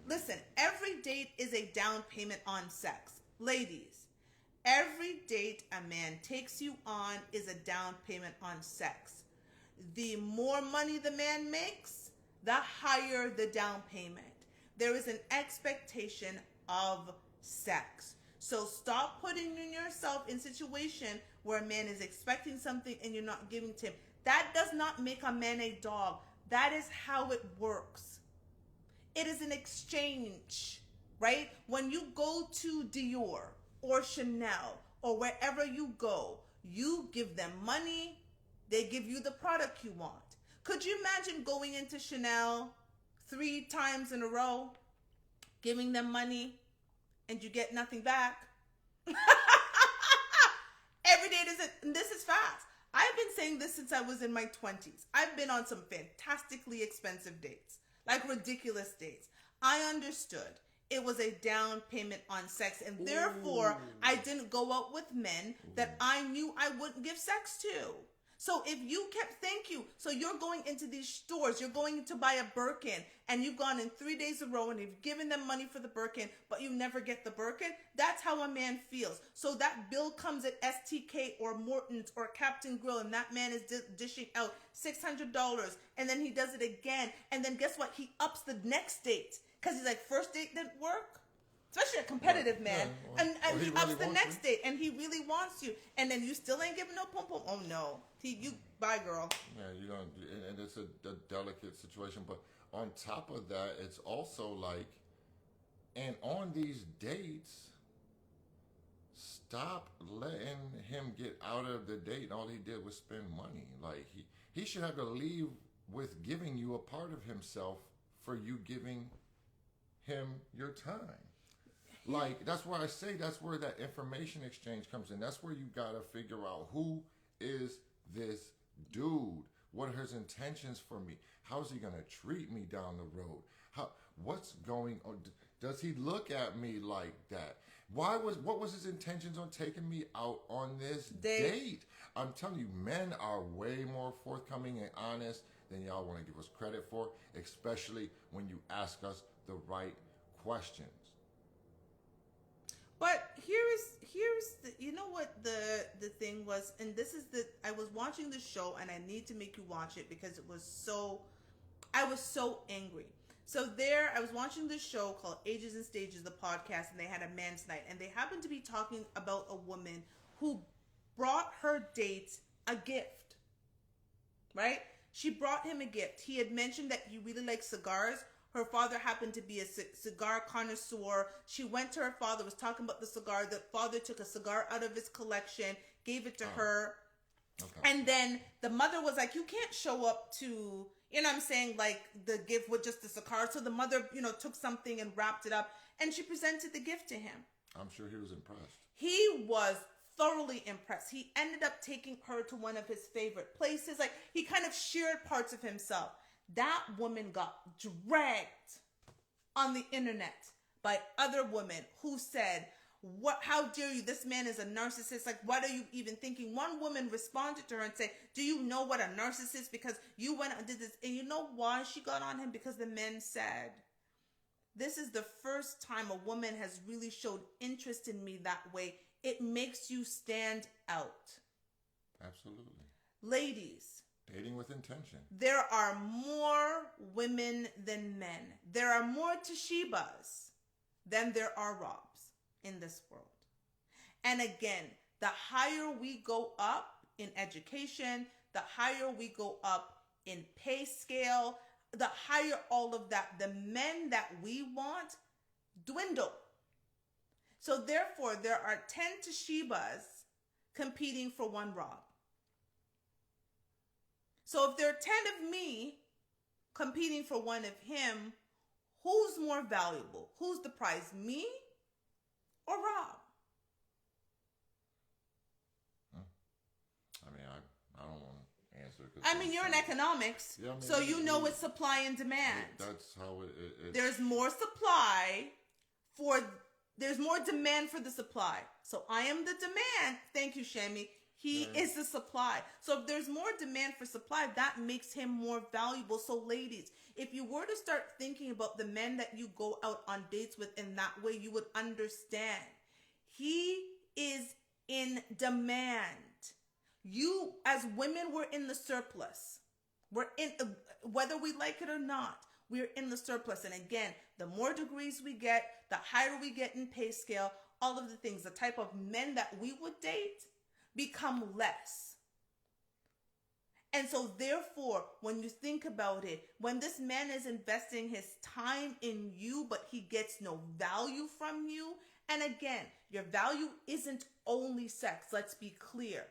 listen, every date is a down payment on sex. Ladies, every date a man takes you on is a down payment on sex. The more money the man makes, the higher the down payment. There is an expectation of sex. So stop putting yourself in a situation where a man is expecting something and you're not giving to him. That does not make a man a dog. That is how it works. It is an exchange, right? When you go to Dior or Chanel or wherever you go, you give them money, they give you the product you want. Could you imagine going into Chanel 3 times in a row, giving them money, and you get nothing back? Every day this is fast. I've been saying this since I was in my 20s. I've been on some fantastically expensive dates, like ridiculous dates. I understood it was a down payment on sex, and therefore I didn't go out with men that I knew I wouldn't give sex to. So if you kept, thank you. So you're going into these stores, you're going to buy a Birkin, and you've gone in 3 days in a row and you've given them money for the Birkin, but you never get the Birkin. That's how a man feels. So that bill comes at STK or Morton's or Captain Grill, and that man is dishing out $600, and then he does it again. And then guess what? He ups the next date because he's like, first date didn't work. Especially a competitive man. And he ups the next date, and he really wants you. And then you still ain't giving no pum-pum. Oh, no. Bye, girl. Yeah, you don't, and it's a delicate situation. But on top of that, it's also like, and on these dates, stop letting him get out of the date. All he did was spend money. Like, he should have to leave with giving you a part of himself for you giving him your time. Like, that's why I say that's where that information exchange comes in. That's where you gotta figure out, who is this dude? What are his intentions for me? How's he gonna treat me down the road? What's going on? Does he look at me like that? What was his intentions on taking me out on this date? I'm telling you, men are way more forthcoming and honest than y'all want to give us credit for, especially when you ask us the right questions. But here's the, you know what the thing was, and this is I was watching the show, and I need to make you watch it because I was so angry. So I was watching this show called Ages and Stages, the podcast, and they had a man's night, and they happened to be talking about a woman who brought her date a gift, right? She brought him a gift. He had mentioned that he really likes cigars. Her father happened to be a cigar connoisseur. She went to her father, was talking about the cigar. The father took a cigar out of his collection, gave it to her. Okay. And then the mother was like, you can't show up to, you know what I'm saying, like the gift with just a card. So the mother, took something and wrapped it up and she presented the gift to him. I'm sure he was impressed. He was thoroughly impressed. He ended up taking her to one of his favorite places. Like, he kind of shared parts of himself. That woman got dragged on the internet by other women who said, how dare you? This man is a narcissist. Like, what are you even thinking? One woman responded to her and said, do you know what a narcissist? Because you went and did this. And you know why she got on him? Because the men said, this is the first time a woman has really showed interest in me that way. It makes you stand out. Absolutely. Ladies. Dating with intention. There are more women than men. There are more Toshibas than there are Robs in this world. And again, the higher we go up in education, the higher we go up in pay scale, the higher all of that, the men that we want dwindle. So therefore, there are 10 Toshibas competing for one Rob. So if there are 10 of me competing for one of him, who's more valuable? Who's the prize, me or Rob? I mean, I don't want to answer. I mean, you're in economics, yeah, I mean, so you know it's supply and demand. That's how it There's more supply there's more demand for the supply. So I am the demand. Thank you, Shami. He is the supply. So if there's more demand for supply, that makes him more valuable. So ladies, if you were to start thinking about the men that you go out on dates with in that way, you would understand. He is in demand. You, as women, we're in the surplus. We're in, whether we like it or not, we're in the surplus. And again, the more degrees we get, the higher we get in pay scale, all of the things, the type of men that we would date become less. And so therefore, when you think about it, when this man is investing his time in you, but he gets no value from you, and again, your value isn't only sex, let's be clear.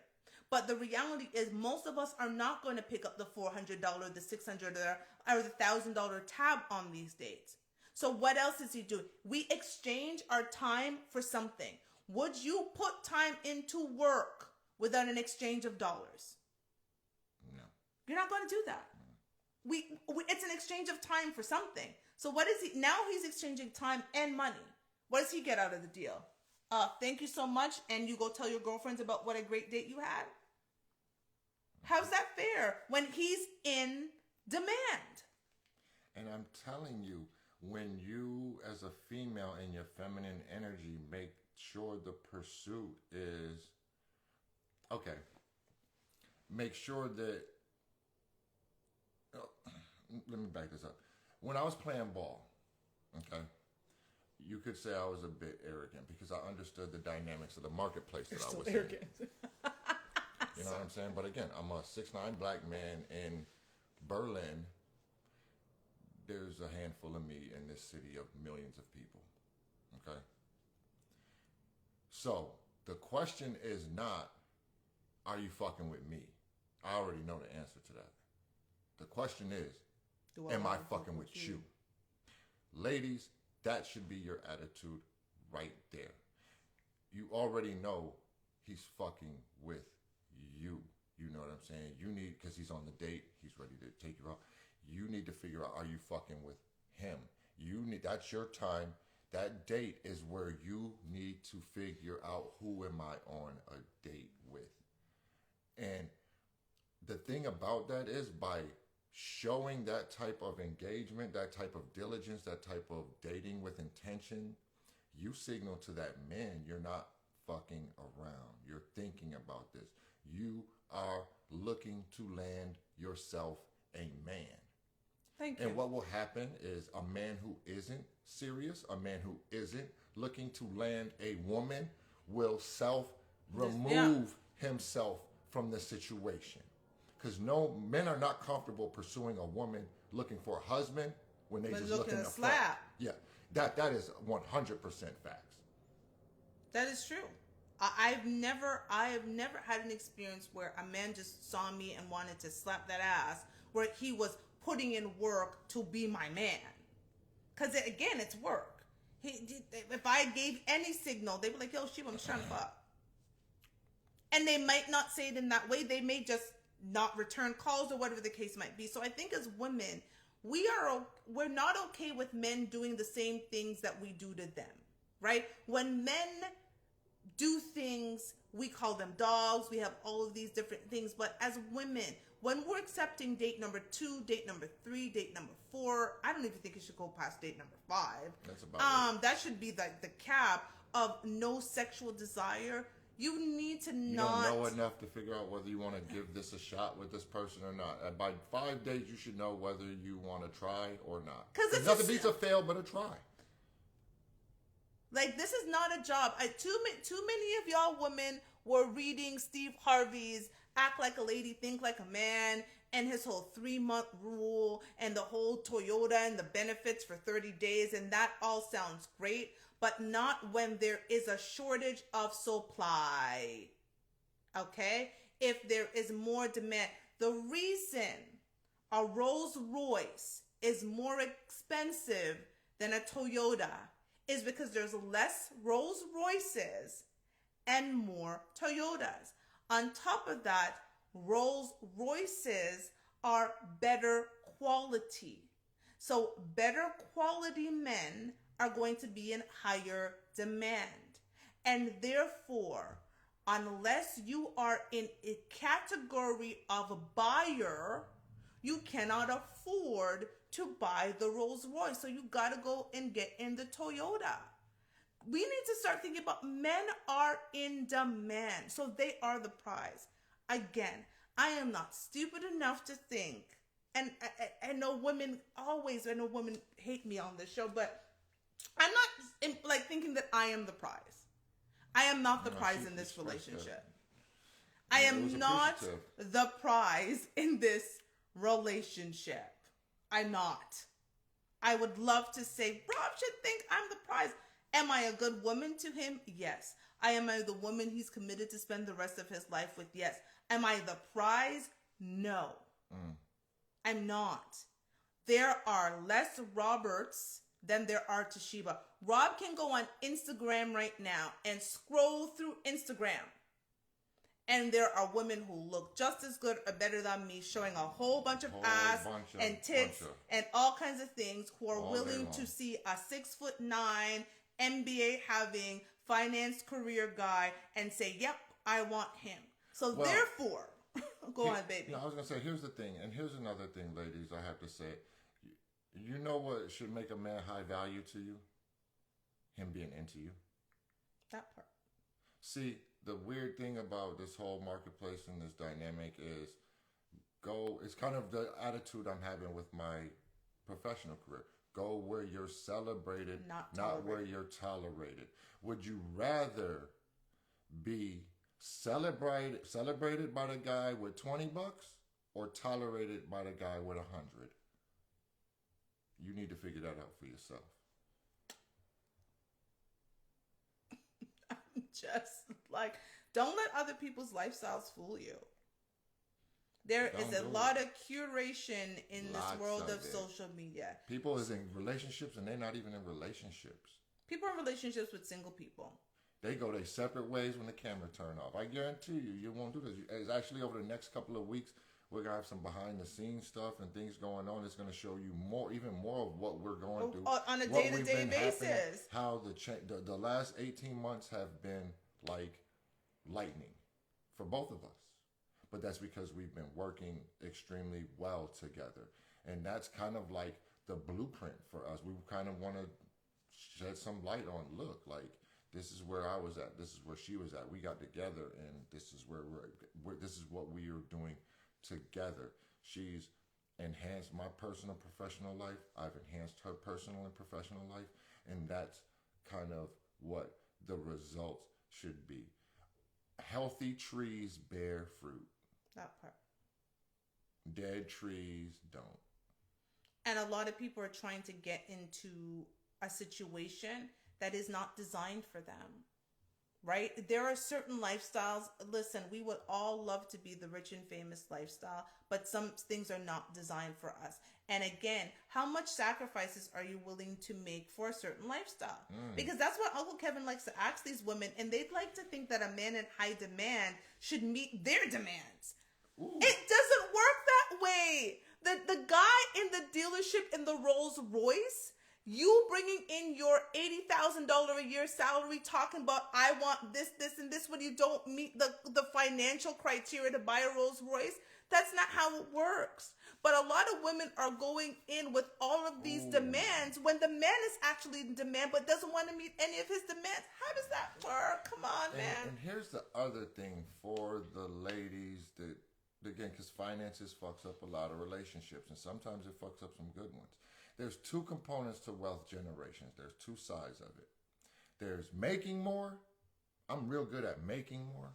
But the reality is most of us are not going to pick up the $400, the $600, or the $1,000 tab on these dates. So what else is he doing? We exchange our time for something. Would you put time into work without an exchange of dollars? No. You're not going to do that. We it's an exchange of time for something. So what is he? Now he's exchanging time and money. What does he get out of the deal? Thank you so much. And you go tell your girlfriends about what a great date you had. How's that fair when he's in demand? And I'm telling you, when you as a female in your feminine energy make sure the pursuit is, okay, make sure that, let me back this up. When I was playing ball, okay, you could say I was a bit arrogant because I understood the dynamics of the marketplace that I was arrogant. in. You know what I'm saying? But again, I'm a 6'9" black man in Berlin. There's a handful of me in this city of millions of people. Okay? So, the question is not, are you fucking with me? I already know the answer to that. The question is, am I fucking with you? Ladies, that should be your attitude right there. You already know he's fucking with you. You know what I'm saying? You need, because he's on the date, he's ready to take you out. You need to figure out, are you fucking with him? You need, that's your time. That date is where you need to figure out, who am I on a date with? And the thing about that is, by showing that type of engagement, that type of diligence, that type of dating with intention, you signal to that man you're not fucking around. You're thinking about this. You are looking to land yourself a man. Thank you. And what will happen is a man who isn't serious, a man who isn't looking to land a woman, will remove himself from the situation. Because no, men are not comfortable pursuing a woman looking for a husband when they just looking to slap. Yeah, that is 100% facts. That is true. I have never had an experience where a man just saw me and wanted to slap that ass, where he was putting in work to be my man. Because, again, it's work. If I gave any signal, they'd be like, yo, Sheba, I'm just trying to fuck. And they might not say it in that way. They may just not return calls or whatever the case might be. So I think as women, we're not okay with men doing the same things that we do to them, right? When men do things, we call them dogs. We have all of these different things. But as women, when we're accepting date number 2, date number 3, date number 4, I don't even think it should go past date number 5. That's about it. That should be the cap of no sexual desire. You need to You not don't know enough to figure out whether you want to give this a shot with this person or not. And by 5 days, you should know whether you want to try or not. Because nothing beats a fail but a try. Like, this is not a job. Too many of y'all women were reading Steve Harvey's Act Like a Lady, Think Like a Man, and his whole 3-month rule, and the whole Toyota and the benefits for 30 days, and that all sounds great, but not when there is a shortage of supply. Okay? If there is more demand. The reason a Rolls Royce is more expensive than a Toyota is because there's less Rolls Royces and more Toyotas. On top of that, Rolls Royces are better quality. So better quality men are going to be in higher demand. And therefore, unless you are in a category of a buyer, you cannot afford to buy the Rolls Royce. So you got to go and get in the Toyota. We need to start thinking about men are in demand. So they are the prize. Again, I am not stupid enough to think, and I know women hate me on this show, but I'm not thinking that I am the prize. I am not the prize in this relationship. I am not the prize in this relationship. I'm not. I would love to say, Rob should think I'm the prize. Am I a good woman to him? Yes. Am I the woman he's committed to spend the rest of his life with? Yes. Am I the prize? No. I'm not. There are less Roberts than there are Toshiba. Rob can go on Instagram right now and scroll through Instagram. And there are women who look just as good or better than me, showing a whole bunch of ass and tits and all kinds of things, who are willing to see a 6'9" MBA having finance career guy and say, yep, I want him. So therefore, go on, baby. No, I was going to say, here's the thing. And here's another thing, ladies, I have to say. You know what should make a man high value to you? Him being into you. That part. See, the weird thing about this whole marketplace and this dynamic is it's kind of the attitude I'm having with my professional career. Go where you're celebrated, not where you're tolerated. Would you rather be celebrated by the guy with $20 or tolerated by the guy with $100? You need to figure that out for yourself. Just don't let other people's lifestyles fool you. There is a lot of curation in this world of social media. People is in relationships and they're not even in relationships. People are in relationships with single people. They go their separate ways when the camera turn off. I guarantee you won't do this. It's actually over the next couple of weeks, we're going to have some behind the scenes stuff and things going on. It's going to show you even more of what we're going through. On a day-to-day basis. How the last 18 months have been like lightning for both of us. But that's because we've been working extremely well together. And that's kind of like the blueprint for us. We kind of want to shed some light on, look, like, this is where I was at. This is where she was at. We got together, and this is where this is what we are doing together. She's enhanced my personal professional life. I've enhanced her personal and professional life. And that's kind of what the results should be. Healthy trees bear fruit. That part. Dead trees don't. And a lot of people are trying to get into a situation that is not designed for them. right? There are certain lifestyles. Listen, we would all love to be the rich and famous lifestyle, but some things are not designed for us. And again, how much sacrifices are you willing to make for a certain lifestyle? Because that's what Uncle Kevin likes to ask these women, and they'd like to think that a man in high demand should meet their demands. Ooh. It doesn't work that way. The guy in the dealership in the Rolls Royce, you bringing in your $80,000 a year salary, talking about I want this, and this, when you don't meet the financial criteria to buy a Rolls Royce, that's not how it works. But a lot of women are going in with all of these demands when the man is actually in demand but doesn't want to meet any of his demands. How does that work? Come on, man. And here's the other thing for the ladies that, again, because finances fucks up a lot of relationships, and sometimes it fucks up some good ones. There's two components to wealth generations. There's two sides of it. There's making more. I'm real good at making more.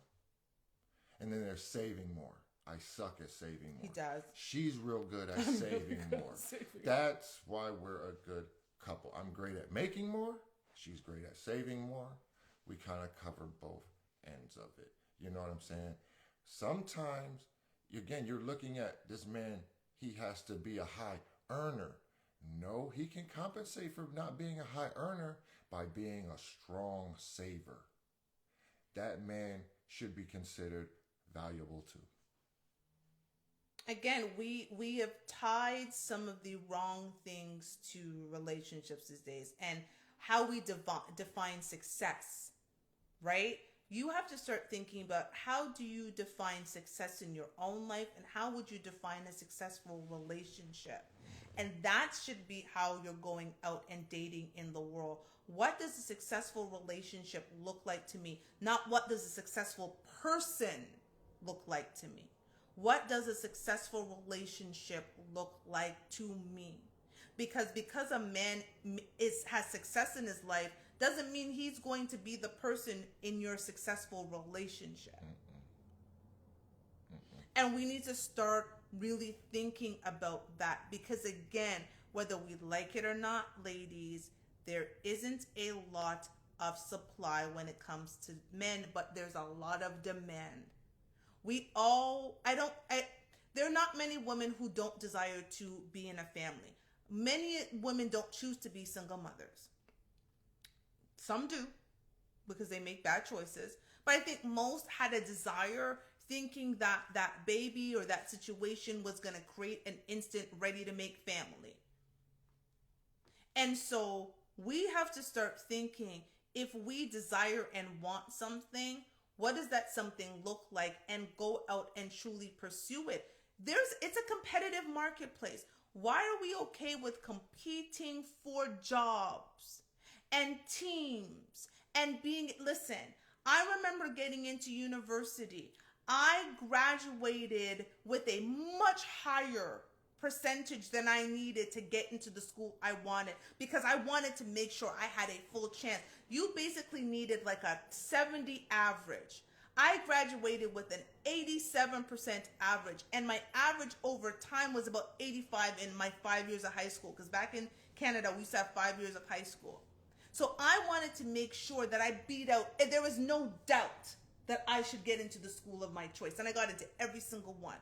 And then there's saving more. I suck at saving more. He does. She's real good at saving more. That's why we're a good couple. I'm great at making more. She's great at saving more. We kind of cover both ends of it. You know what I'm saying? Sometimes, again, you're looking at this man, he has to be a high earner. No, he can compensate for not being a high earner by being a strong saver. That man should be considered valuable too. Again, we have tied some of the wrong things to relationships these days and how we define success, right? You have to start thinking about how do you define success in your own life and how would you define a successful relationship? And that should be how you're going out and dating in the world. What does a successful relationship look like to me? Not what does a successful person look like to me? What does a successful relationship look like to me? Because a man has success in his life doesn't mean he's going to be the person in your successful relationship. And we need to start really thinking about that, because again, whether we like it or not, ladies, there isn't a lot of supply when it comes to men, but there's a lot of demand. There are not many women who don't desire to be in a family. Many women don't choose to be single mothers. Some do, because they make bad choices. But I think most had a desire, thinking that that baby or that situation was going to create an instant ready-to-make family. And so we have to start thinking, if we desire and want something, what does that something look like, and go out and truly pursue it? It's a competitive marketplace. Why are we okay with competing for jobs and teams and listen, I remember getting into university. I graduated with a much higher percentage than I needed to get into the school I wanted, because I wanted to make sure I had a full chance. You basically needed like a 70 average. I graduated with an 87% average, and my average over time was about 85 in my 5 years of high school, because back in Canada, we used to have 5 years of high school. So I wanted to make sure that I beat out, and there was no doubt that I should get into the school of my choice, and I got into every single one.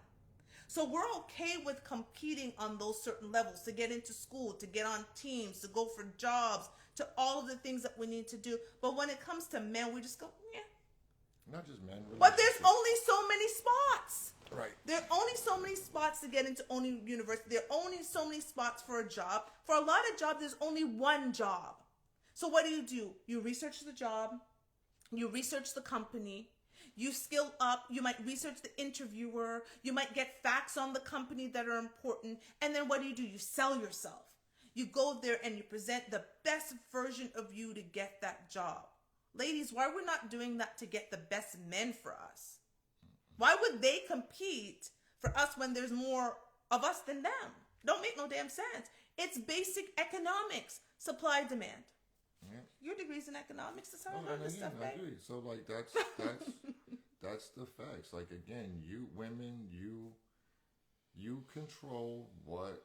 So we're okay with competing on those certain levels, to get into school, to get on teams, to go for jobs, to all of the things that we need to do. But when it comes to men, we just go, yeah. Not just men. But there's only so many spots. Right. There are only so many spots to get into only university. There are only so many spots for a job. For a lot of jobs, there's only one job. So what do? You research the job. You research the company. You skill up. You might research the interviewer. You might get facts on the company that are important. And then what do? You sell yourself. You go there and you present the best version of you to get that job. Ladies, why are we not doing that to get the best men for us? Why would they compete for us when there's more of us than them? Don't make no damn sense. It's basic economics, supply, demand. Yeah. Your degree's in economics. That's how I learned this stuff, right? I agree. So like that's the facts. Like again, you women, you control what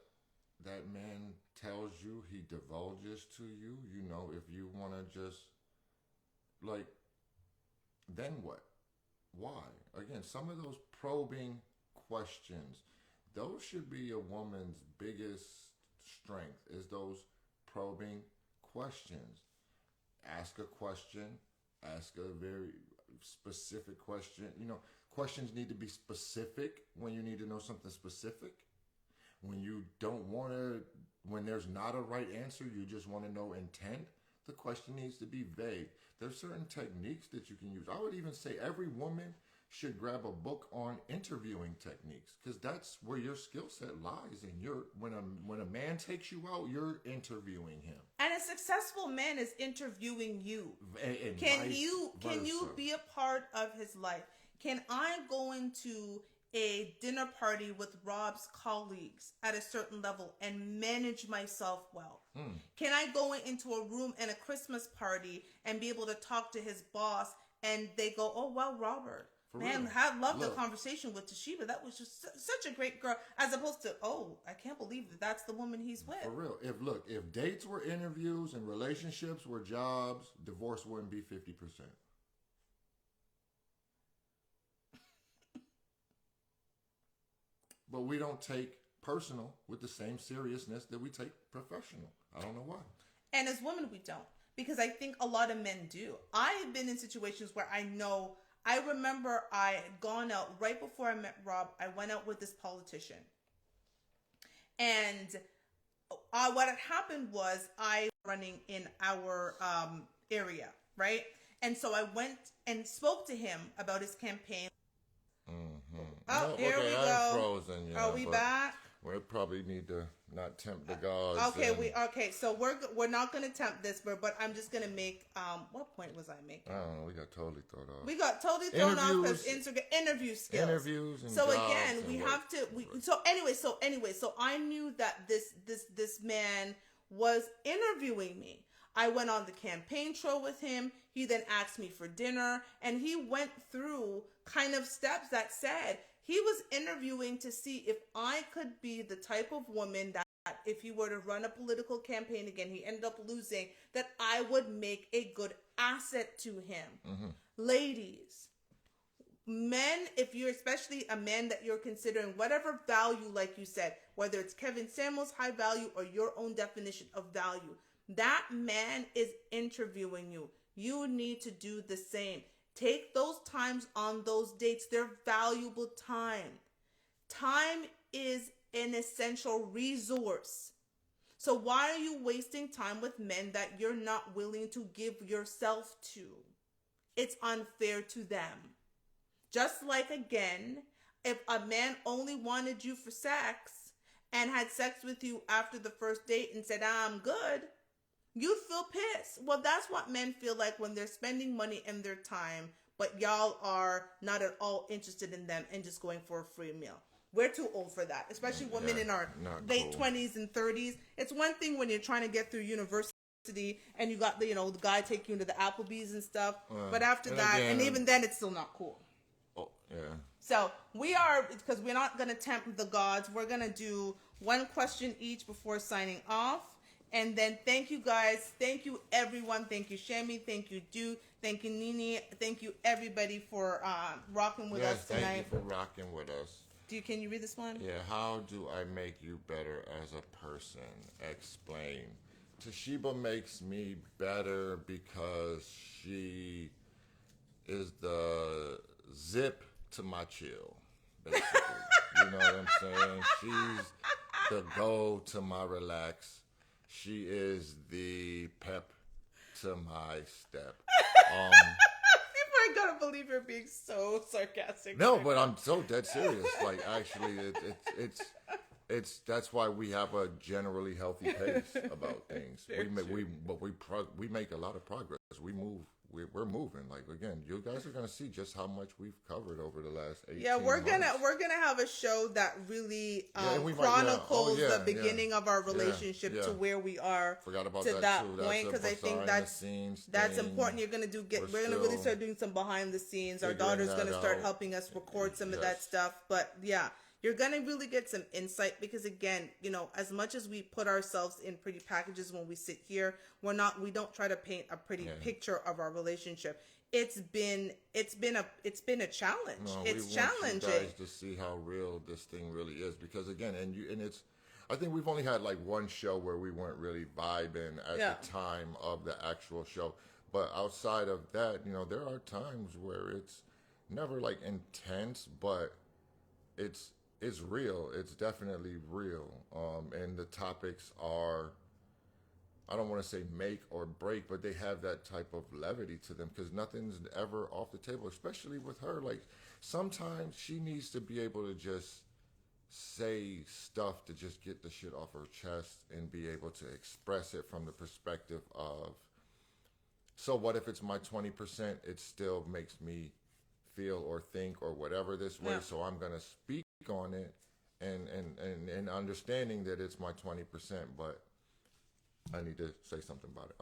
that man tells you. He divulges to you. You know, if you want to just like then what? Why? Again, some of those probing questions, those should be a woman's biggest strength, is those probing questions. Ask a question, ask a very specific question. Questions need to be specific when you need to know something specific. When you don't want to, when there's not a right answer, you just want to know intent, the question needs to be vague. There's certain techniques that you can use. I would even say every woman should grab a book on interviewing techniques, because that's where your skill set lies. And when a man takes you out, you're interviewing him. And a successful man is interviewing you. And can you be a part of his life? Can I go into a dinner party with Rob's colleagues at a certain level and manage myself well? Can I go into a room and a Christmas party and be able to talk to his boss and they go, "Oh, well, Robert, man, I love the conversation with Toshiba. That was just such a great girl," as opposed to, "Oh, I can't believe that's the woman he's with." For real. If dates were interviews and relationships were jobs, divorce wouldn't be 50%. But we don't take personal with the same seriousness that we take professional. I don't know why. And as women, we don't. Because I think a lot of men do. I have been in situations where I remember I had gone out right before I met Rob. I went out with this politician. And what had happened was I was running in our area, right? And so I went and spoke to him about his campaign. Oh, here we go. Frozen, Are we back? We probably need to not tempt the gods. Okay. So we're not going to tempt this, but I'm just going to make what point was I making? I don't know. We got totally thrown off. We got totally thrown off because interview skills. Interviews. And so jobs again, and we work. have to. So I knew that this man was interviewing me. I went on the campaign trail with him. He then asked me for dinner, and he went through kind of steps that said he was interviewing to see if I could be the type of woman that if he were to run a political campaign again, he ended up losing, that I would make a good asset to him. Mm-hmm. Ladies, men, if you're especially a man that you're considering whatever value, like you said, whether it's Kevin Samuel's high value or your own definition of value, that man is interviewing you. You need to do the same. Take those times on those dates. They're valuable time. Time is an essential resource. So why are you wasting time with men that you're not willing to give yourself to? It's unfair to them. Just like, again, if a man only wanted you for sex and had sex with you after the first date and said, "I'm good," you'd feel pissed. Well, that's what men feel like when they're spending money and their time, but y'all are not at all interested in them and just going for a free meal. We're too old for that, especially women in our late 20s and 30s. It's one thing when you're trying to get through university and you got the guy taking you to the Applebee's and stuff, but after that, again, and even then, it's still not cool. Oh, yeah. So we are, because we're not going to tempt the gods, we're going to do one question each before signing off. And then thank you guys. Thank you everyone. Thank you Shami. Thank you Du. Thank you Nini. Thank you everybody for rocking with us tonight. Thank you for rocking with us. Can you read this one? Yeah. How do I make you better as a person? Explain. Toshiba makes me better because she is the zip to my chill, basically. You know what I'm saying? She's the go to my relax. She is the pep to my step. People are gonna believe you're being so sarcastic. No, but I'm so dead serious. Like, actually, it's that's why we have a generally healthy pace about things. We make a lot of progress. We move. We're moving. Like, again, you guys are gonna see just how much we've covered over the last 18 Yeah, we're months. gonna have a show that really chronicles the beginning of our relationship to where we are. Forgot about to that too. point, because I think that's important. We're gonna really start doing some behind the scenes. Our daughter's gonna start helping us record some of that stuff. But yeah, You're going to really get some insight because, again, as much as we put ourselves in pretty packages when we sit here, we don't try to paint a pretty picture of our relationship. It's been a challenge. No, it's we challenging. Want you guys to see how real this thing really is, because again, and it's, I think we've only had like one show where we weren't really vibing at the time of the actual show. But outside of that, there are times where it's never like intense, but it's real. It's definitely real. And the topics are, I don't want to say make or break, but they have that type of levity to them because nothing's ever off the table, especially with her. Like, sometimes she needs to be able to just say stuff to just get the shit off her chest and be able to express it from the perspective of, so what if it's my 20%? It still makes me feel or think or whatever this way. So I'm going to speak on it and understanding that it's my 20%, but I need to say something about it.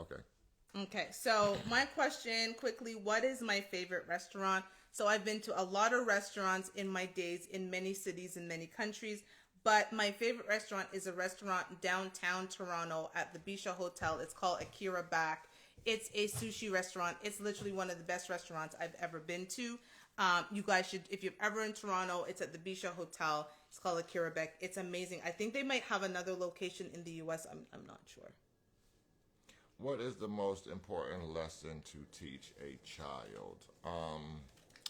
Okay. So my question quickly, what is my favorite restaurant? So I've been to a lot of restaurants in my days in many cities in many countries, but my favorite restaurant is a restaurant downtown Toronto at the Bisha Hotel. It's called Akira Back. It's a sushi restaurant. It's literally one of the best restaurants I've ever been to. You guys should, if you're ever in Toronto, it's at the Bisha Hotel. It's called Akira Back. It's amazing. I think they might have another location in the U.S. I'm not sure. What is the most important lesson to teach a child?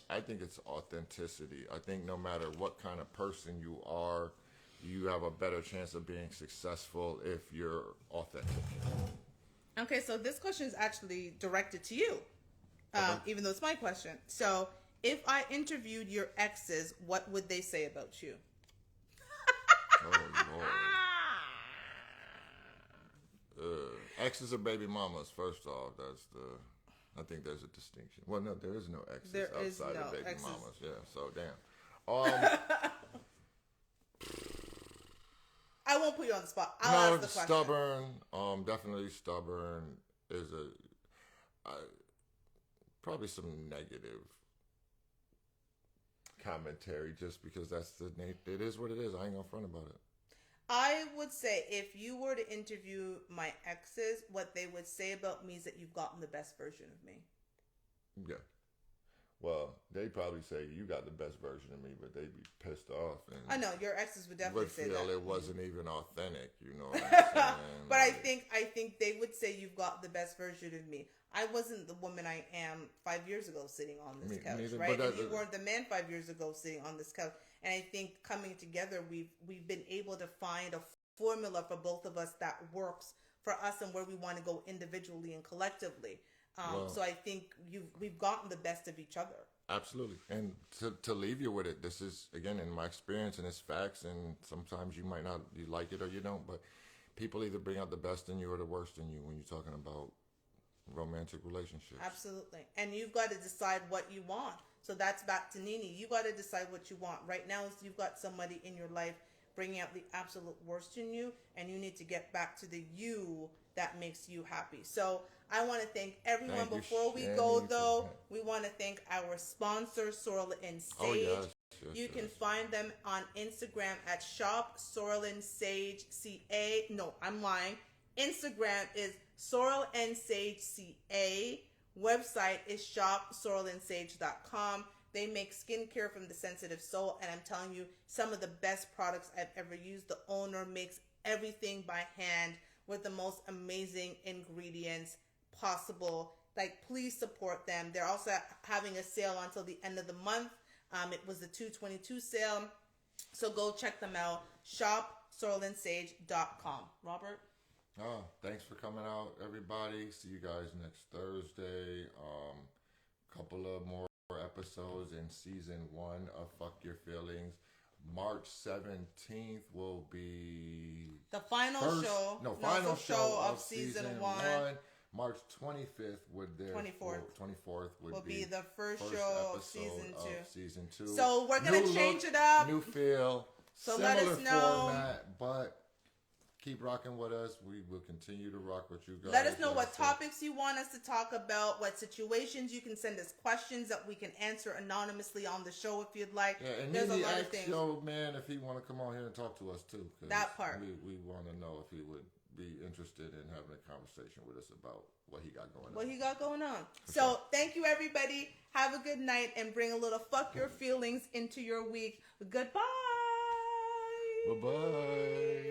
I think it's authenticity. I think no matter what kind of person you are, you have a better chance of being successful if you're authentic. Okay, so this question is actually directed to you, even though it's my question. So, if I interviewed your exes, what would they say about you? Oh, Lord. Exes are baby mamas, first off. I think there's a distinction. Well, no, there is no exes outside of baby mamas. Yeah, so damn. I won't put you on the spot. I'll ask the question. Stubborn. Definitely stubborn is probably some negative commentary, just because that's it is what it is. I ain't gonna front about it. I would say if you were to interview my exes, what they would say about me is that you've gotten the best version of me. Yeah. Well, they probably say you got the best version of me, but they'd be pissed off. And I know your exes would definitely say that. It wasn't even authentic, you know what I'm saying? But I think they would say you've got the best version of me. I wasn't the woman I am 5 years ago sitting on this couch, right? And you weren't the man 5 years ago sitting on this couch. And I think coming together, we've been able to find a formula for both of us that works for us and where we want to go individually and collectively. So I think we've gotten the best of each other. Absolutely. And to leave you with it, this is, again, in my experience, and it's facts, and sometimes you might not, you like it or you don't, but people either bring out the best in you or the worst in you when you're talking about romantic relationships. Absolutely. And you've got to decide what you want. So that's back to Nini. You got to decide what you want. Right now, you've got somebody in your life bringing out the absolute worst in you, and you need to get back to the you that makes you happy. So I want to thank everyone. Before we go, though, we want to thank our sponsor, Sorrel and Sage. Oh, yes. You can find them on Instagram at Shop Sorrel and Sage CA. No, I'm lying. Instagram is Sorrel and Sage CA. Website is shopsorrelandsage.com. They make skincare from the sensitive soul, and I'm telling you, some of the best products I've ever used. The owner makes everything by hand with the most amazing ingredients possible. Like, please support them. They're also having a sale until the end of the month. It was the 2/22 sale. So go check them out. shopsorrelandsage.com. Robert? Oh, thanks for coming out, everybody. See you guys next Thursday. Couple of more episodes in season 1 of Fuck Your Feelings. March 17th will be the final show of season 1. March 25th would 24th would be the first show of season 2. 2. So we're gonna change it up. New feel. So let us know. Format, but keep rocking with us. We will continue to rock with you guys. Let us know Like what I said, topics you want us to talk about, what situations. You can send us questions that we can answer anonymously on the show if you'd like. Yeah, and There's a maybe lot of ask things. your man if he want to come on here and talk to us too. 'Cause That part. We want to know if he would be interested in having a conversation with us about what he got going What on. he got going on. So thank you, everybody. Have a good night and bring a little fuck your feelings into your week. Goodbye. Bye-bye.